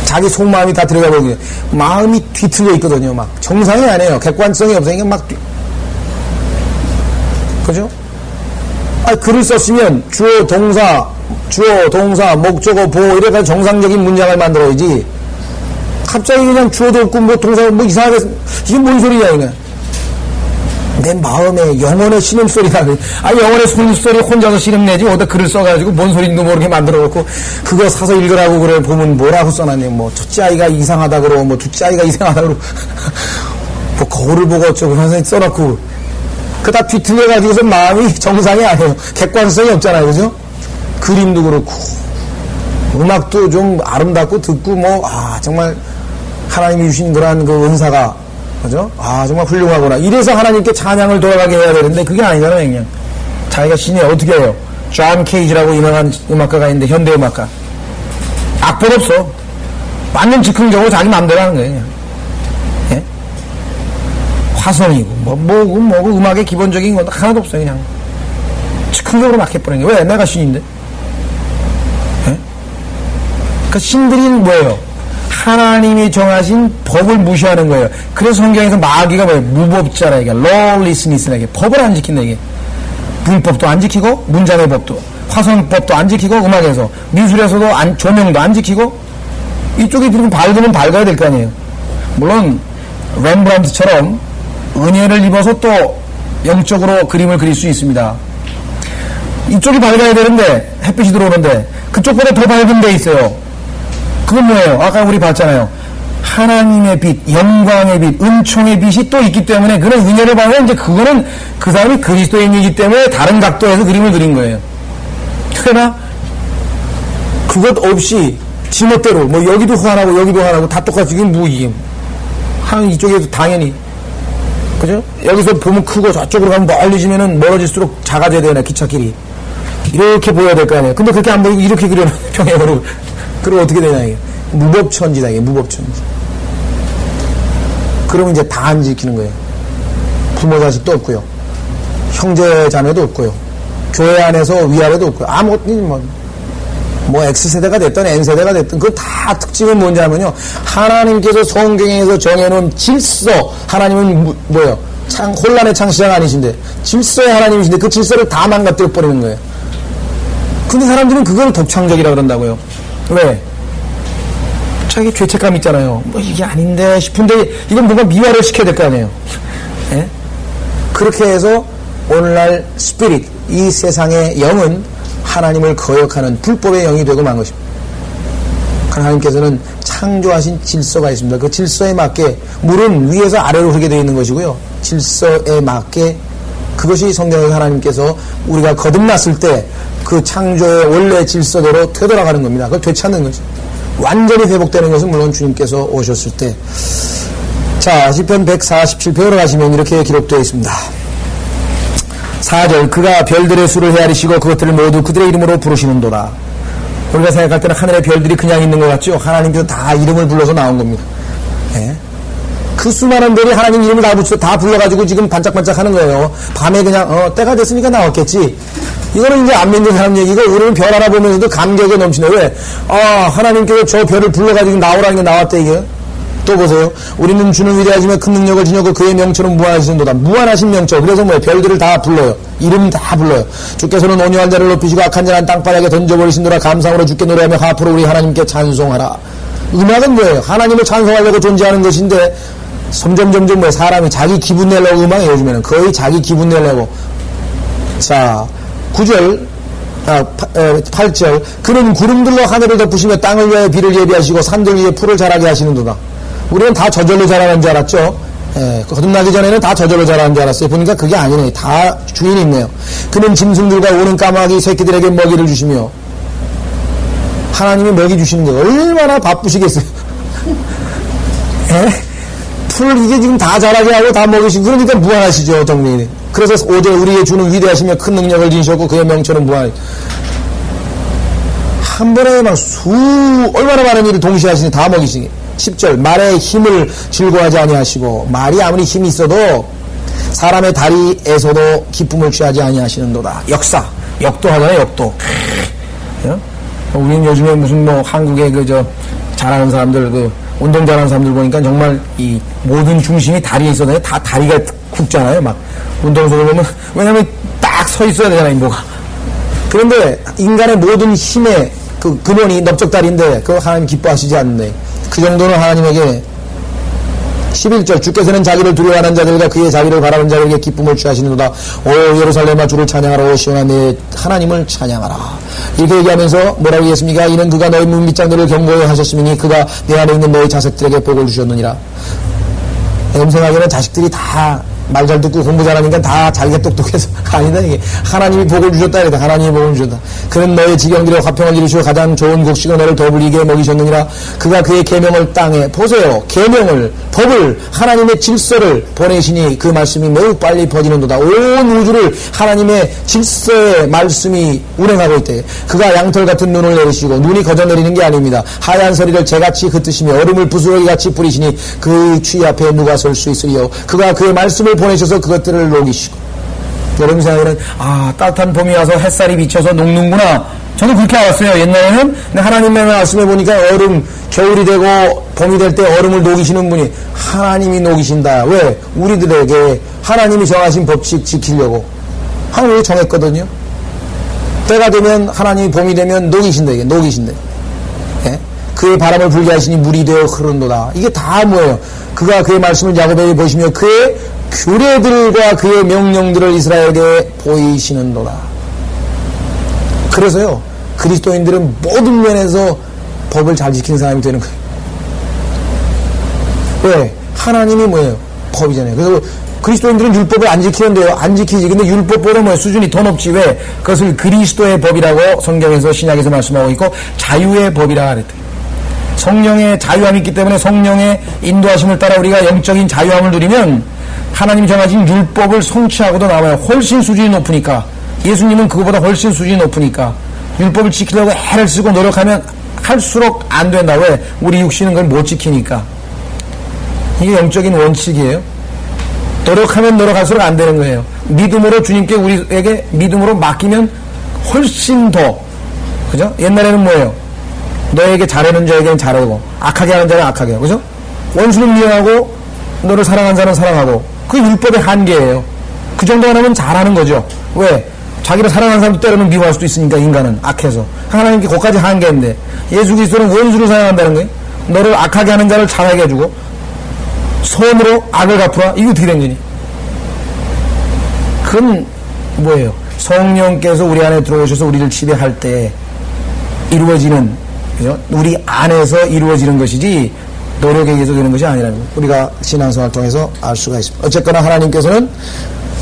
Speaker 1: 자기 속마음이 다 들어가 보게. 마음이 뒤틀려 있거든요. 막 정상이 아니에요. 객관성이 없으니까 막 그죠? 글을 썼으면 주어, 동사, 목적어, 보호 이래가지고 정상적인 문장을 만들어야지. 갑자기 그냥 주어도 없고 뭐 동사 뭐 이상하게 이게 뭔 소리냐 이거. 내 마음에 영혼의 신음소리다. 영혼의 신음소리 혼자서 신음내지 어디다 글을 써가지고 뭔 소리인지도 모르게 만들어놓고 그거 사서 읽으라고 그래. 보면 뭐라고 써놨네. 뭐 첫째 아이가 이상하다 그러고 뭐 둘째 아이가 이상하다 그러고 뭐 거울을 보고 어쩌고 선생님 써놓고 그 다 뒤틀려가지고서 마음이 정상이 아니에요. 객관성이 없잖아요. 그죠? 그림도 그렇고 음악도 좀 아름답고 듣고 정말 하나님이 주신 그러한 그 은사가 그죠? 정말 훌륭하구나. 이래서 하나님께 찬양을 돌아가게 해야 되는데 그게 아니잖아요. 그냥 자기가 신이 어떻게 해요? 존 케이지라고 유명한 음악가가 있는데 현대음악가 악보 없어. 완전 즉흥적으로 자기 마음대로 하는 거예요. 그냥. 예? 화성이고 뭐고 음악의 기본적인 건 하나도 없어요. 그냥 즉흥적으로 막 해버리는 거예요. 왜? 내가 신인데. 예? 그러니까 신들이 뭐예요? 하나님이 정하신 법을 무시하는 거예요. 그래서 성경에서 마귀가 뭐예요? 무법자라 이게 lawlessness라 이게 법을 안 지킨다 이게. 문법도 안 지키고 문장의 법도 화성법도 안 지키고 음악에서 미술에서도 조명도 안 지키고 이쪽이 지금 밝으면 밝아야 될 거 아니에요. 물론 렘브란트처럼 은혜를 입어서 또 영적으로 그림을 그릴 수 있습니다. 이쪽이 밝아야 되는데 햇빛이 들어오는데 그쪽보다 더 밝은 데 있어요. 그건 뭐예요? 아까 우리 봤잖아요. 하나님의 빛, 영광의 빛, 은총의 빛이 또 있기 때문에 그런 은혜를 받으면 이제 그거는 그 사람이 그리스도인이기 때문에 다른 각도에서 그림을 그린 거예요. 그러나 그것 없이 지멋대로 뭐 여기도 화나고 여기도 화나고 다 똑같이 이게 뭐이게 이쪽에도 당연히 그죠? 여기서 보면 크고 저쪽으로 가면 멀리지면은 멀어질수록 작아져야 되나 기차길이 이렇게 보여야 될 거 아니에요. 근데 그렇게 안 보이고 이렇게 그려놓은 평행으로 그럼 어떻게 되냐 이게 무법천지다 이게 무법천지. 그러면 이제 다 안 지키는 거예요. 부모 자식도 없고요, 형제 자매도 없고요, 교회 안에서 위아래도 없고요. 아무것도 뭐 X세대가 됐든 N세대가 됐든 그 다 특징은 뭔지 하면요, 하나님께서 성경에서 정해놓은 질서, 하나님은 뭐예요? 혼란의 창시자가 아니신데 질서의 하나님이신데 그 질서를 다 망가뜨려 버리는 거예요. 근데 사람들은 그걸 독창적이라 그런다고요. 왜? 자기 죄책감 있잖아요. 뭐 이게 아닌데 싶은데 이건 뭔가 미화를 시켜야 될 거 아니에요. 예? 그렇게 해서 오늘날 스피릿, 이 세상의 영은 하나님을 거역하는 불법의 영이 되고 만 것입니다. 하나님께서는 창조하신 질서가 있습니다. 그 질서에 맞게 물은 위에서 아래로 흐르게 되어 있는 것이고요, 질서에 맞게 그것이 성경에서 하나님께서 우리가 거듭났을 때 그 창조의 원래 질서대로 되돌아가는 겁니다. 그걸 되찾는 거죠. 완전히 회복되는 것은 물론 주님께서 오셨을 때. 자, 시편 147편으로 가시면 이렇게 기록되어 있습니다. 4절, 그가 별들의 수를 헤아리시고 그것들을 모두 그들의 이름으로 부르시는도다. 우리가 생각할 때는 하늘의 별들이 그냥 있는 것 같죠? 하나님께서 다 이름을 불러서 나온 겁니다. 예? 그 수많은 별이 하나님 이름을 다 불러가지고 지금 반짝반짝 하는 거예요. 밤에 그냥 때가 됐으니까 나왔겠지. 이거는 이제 안 믿는 사람 얘기고, 우리는 별 하나 보면서도 감격에 넘치네. 왜? 하나님께서 저 별을 불러가지고 나오라는 게 나왔대 이게. 또 보세요. 우리는 주는 위대하시며 큰 능력을 지녀고 그의 명처럼 무한하신도다. 무한하신 명처. 그래서 뭐예요? 별들을 다 불러요. 이름 다 불러요. 주께서는 온유한 자를 높이시고 악한 자는 땅바닥에 던져버리신도라. 감상으로 주께 노래하며 하프로 우리 하나님께 찬송하라. 음악은 뭐예요? 하나님을 찬송하려고 존재하는 것인데 점점 뭐예요? 사람이 자기 기분 내려고 음악이에요. 요즘에는 거의 자기 기분 내려고. 자, 9절 8절, 그는 구름들로 하늘을 덮으시며 땅을 위하여 비를 예비하시고 산들 위에 풀을 자라게 하시는도다. 우리는 다 저절로 자라는 줄 알았죠. 거듭나기 전에는 다 저절로 자라는 줄 알았어요. 보니까 그게 아니네. 다 주인이 있네요. 그는 짐승들과 오는 까마귀 새끼들에게 먹이를 주시며. 하나님이 먹이 주시는데 얼마나 바쁘시겠어요. 풀 이게 지금 다 자라게 하고 다 먹이시고, 그러니까 무한하시죠. 정리는. 그래서 5절, 우리의 주는 위대하시며 큰 능력을 지니셨고 그의 명처럼 무한하시. 한 번에 막 얼마나 많은 일을 동시에 하시니 다 먹이시니. 10절, 말의 힘을 즐거워하지 아니하시고, 말이 아무리 힘이 있어도 사람의 다리에서도 기쁨을 취하지 아니하시는도다. 역도 하잖아요. 역도. 우리는 요즘에 무슨 한국에 잘하는 사람들, 운동 잘하는 사람들 보니까 정말 이 모든 중심이 다리에 있어서 다 다리가 굵잖아요. 막 운동선수 보면, 왜냐면 딱 서 있어야 되잖아요, 뭐가. 그런데 인간의 모든 힘의 그 근원이 넓적다리인데 그거 하나님 기뻐하시지 않는데, 그 정도는 하나님에게 11절 주께서는 자기를 두려워하는 자들과 그의 자기를 바라는 자들에게 기쁨을 취하시는도다. 오 예루살렘아 주를 찬양하라. 오 시온아 내 하나님을 찬양하라. 이렇게 얘기하면서 뭐라고 얘기했습니까? 이는 그가 너희 문빗장들을 경고해 하셨으니 그가 내 안에 있는 너희 자식들에게 복을 주셨느니라. 생각에는 자식들이 다 말 잘 듣고 공부 잘하니까 다 자기가 똑똑해서 아니다. 이게 하나님이 복을 주셨다. 이랬다. 하나님이 복을 주셨다. 그는 너의 지경들의 화평을 이루시고 가장 좋은 곡식을 너를 더 불리게 먹이셨느니라. 그가 그의 계명을 땅에 보세요. 계명을 법을 하나님의 질서를 보내시니 그 말씀이 매우 빨리 퍼지는도다. 온 우주를 하나님의 질서의 말씀이 운행하고 있대. 그가 양털 같은 눈을 내리시고 눈이 거저 내리는 게 아닙니다. 하얀 서리를 재같이 흩으시며 얼음을 부스러기같이 뿌리시니 그 추위 앞에 누가 설 수 있으리요. 그가 그의 말씀을 보내셔서 그것들을 녹이시고. 여러분 생각에는 따뜻한 봄이 와서 햇살이 비쳐서 녹는구나. 저는 그렇게 알았어요. 옛날에는 하나님의 말씀에 보니까 얼음 겨울이 되고 봄이 될 때 얼음을 녹이시는 분이 하나님이 녹이신다. 왜? 우리들에게 하나님이 정하신 법칙 지키려고 하나님이 정했거든요. 때가 되면 하나님이 봄이 되면 녹이신다. 이게 녹이신다. 예? 그의 바람을 불게 하시니 물이 되어 흐른도다. 이게 다 뭐예요? 그가 그의 말씀을 야곱에게 보시며 그의 규례들과 그의 명령들을 이스라엘에게 보이시는도다. 그래서요 그리스도인들은 모든 면에서 법을 잘 지키는 사람이 되는 거예요. 왜? 하나님이 뭐예요? 법이잖아요. 그래서 그리스도인들은 율법을 안 지키는데요. 안 지키지. 근데 율법보다 뭐예요? 수준이 더 높지. 왜? 그것을 그리스도의 법이라고 성경에서 신약에서 말씀하고 있고 자유의 법이라 그랬대요. 성령의 자유함이 있기 때문에 성령의 인도하심을 따라 우리가 영적인 자유함을 누리면 하나님이 정하신 율법을 성취하고도 나와요. 훨씬 수준이 높으니까. 예수님은 그거보다 훨씬 수준이 높으니까 율법을 지키려고 애를 쓰고 노력하면 할수록 안 된다. 왜? 우리 육신은 그걸 못 지키니까. 이게 영적인 원칙이에요. 노력하면 노력할수록 안 되는 거예요. 믿음으로 주님께 우리에게 믿음으로 맡기면 훨씬 더, 그죠? 옛날에는 뭐예요? 너에게 잘하는 자에게는 잘하고 악하게 하는 자는 악하게 하고, 그죠? 원수는 미워하고 너를 사랑하는 자는 사랑하고. 그 율법의 한계예요. 그 정도 하면 잘하는 거죠. 왜? 자기를 사랑하는 사람도 때로는 미워할 수도 있으니까 인간은 악해서. 하나님께 그것까지 한계인데 예수 그리스도는 원수를 사랑한다는 거예요. 너를 악하게 하는 자를 잘하게 해주고 선으로 악을 갚으라. 이거 어떻게 된 거니? 그건 뭐예요? 성령께서 우리 안에 들어오셔서 우리를 지배할 때 이루어지는, 그죠? 우리 안에서 이루어지는 것이지 노력에 의해서 되는 것이 아니라는 거예요. 우리가 신앙생활을 통해서 알 수가 있습니다. 어쨌거나 하나님께서는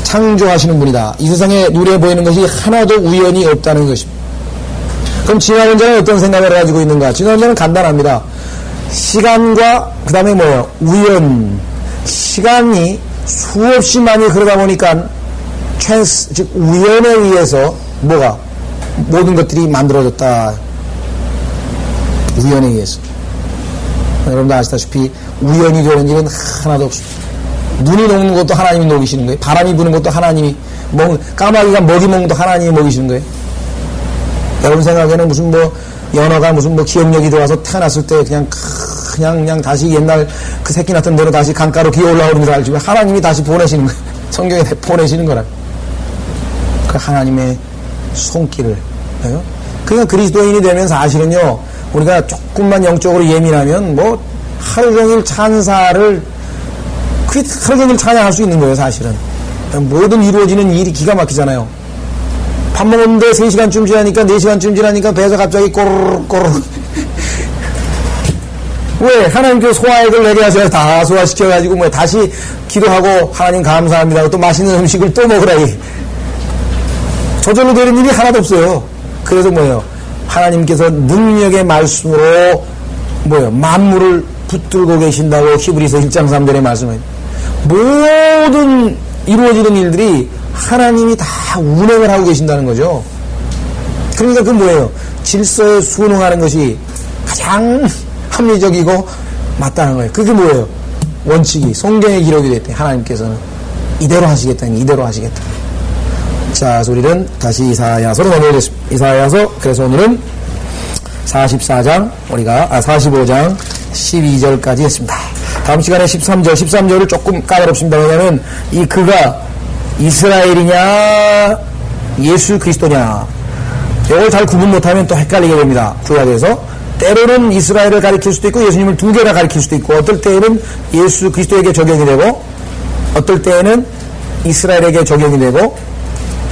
Speaker 1: 창조하시는 분이다. 이 세상에 눈에 보이는 것이 하나도 우연이 없다는 것입니다. 그럼 진화론 자는 어떤 생각을 가지고 있는가? 진화론 자는 간단합니다. 시간과 그 다음에 뭐예요? 우연. 시간이 수없이 많이 흐르다 보니까 찬스, 즉 우연에 의해서 뭐가? 모든 것들이 만들어졌다. 우연에 의해서. 여러분도 아시다시피 우연이 되는 일은 하나도 없습니다. 눈이 녹는 것도 하나님이 녹이시는 거예요. 바람이 부는 것도 하나님이 까마귀가 먹이 먹는 것도 하나님이 먹이시는 거예요. 여러분 생각에는 무슨 연어가 무슨 기억력이 들어와서 태어났을 때 그냥 다시 옛날 그 새끼 낳던 대로 다시 강가로 기어 올라오는 줄 알지만 하나님이 다시 보내시는 거예요. 성경에 보내시는 거라. 그 하나님의 손길을. 그러니까 그리스도인이 되면 사실은요, 우리가 조금만 영적으로 예민하면 하루 종일 찬사를 하루 종일 찬양할 수 있는 거예요. 사실은 모든 이루어지는 일이 기가 막히잖아요. 밥 먹는데 3시간쯤 지나니까 4시간쯤 지나니까 배에서 갑자기 꼬르륵 왜? 하나님께서 소화액을 내게 하셔서 다 소화시켜가지고 다시 기도하고 하나님 감사합니다. 또 맛있는 음식을 또 먹으라. 저절로 되는 일이 하나도 없어요. 그래서 하나님께서 능력의 말씀으로 만물을 붙들고 계신다고 히브리서 1장 3절에 말씀해요. 모든 이루어지는 일들이 하나님이 다 운행을 하고 계신다는 거죠. 그러니까 그 뭐예요? 질서에 순응하는 것이 가장 합리적이고 맞다는 거예요. 그게 뭐예요? 원칙이 성경에 기록이 됐대. 하나님께서는 이대로 하시겠다. 자, 우리는 다시 이사야서로 넘어가겠습니다. 이사야서, 그래서 오늘은 44장, 45장 12절까지 했습니다. 다음 시간에 13절을 조금 까다롭습니다. 왜냐하면 그가 이스라엘이냐 예수 그리스도냐 이걸 잘 구분 못하면 또 헷갈리게 됩니다. 구약에서 때로는 이스라엘을 가리킬 수도 있고 예수님을 두 개나 가리킬 수도 있고 어떨 때에는 예수 그리스도에게 적용이 되고 어떨 때에는 이스라엘에게 적용이 되고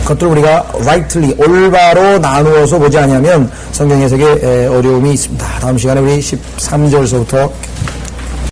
Speaker 1: 그것들을 우리가 rightly 올바로 나누어서 보지 않으면 성경 해석에 어려움이 있습니다. 다음 시간에 우리 13절서부터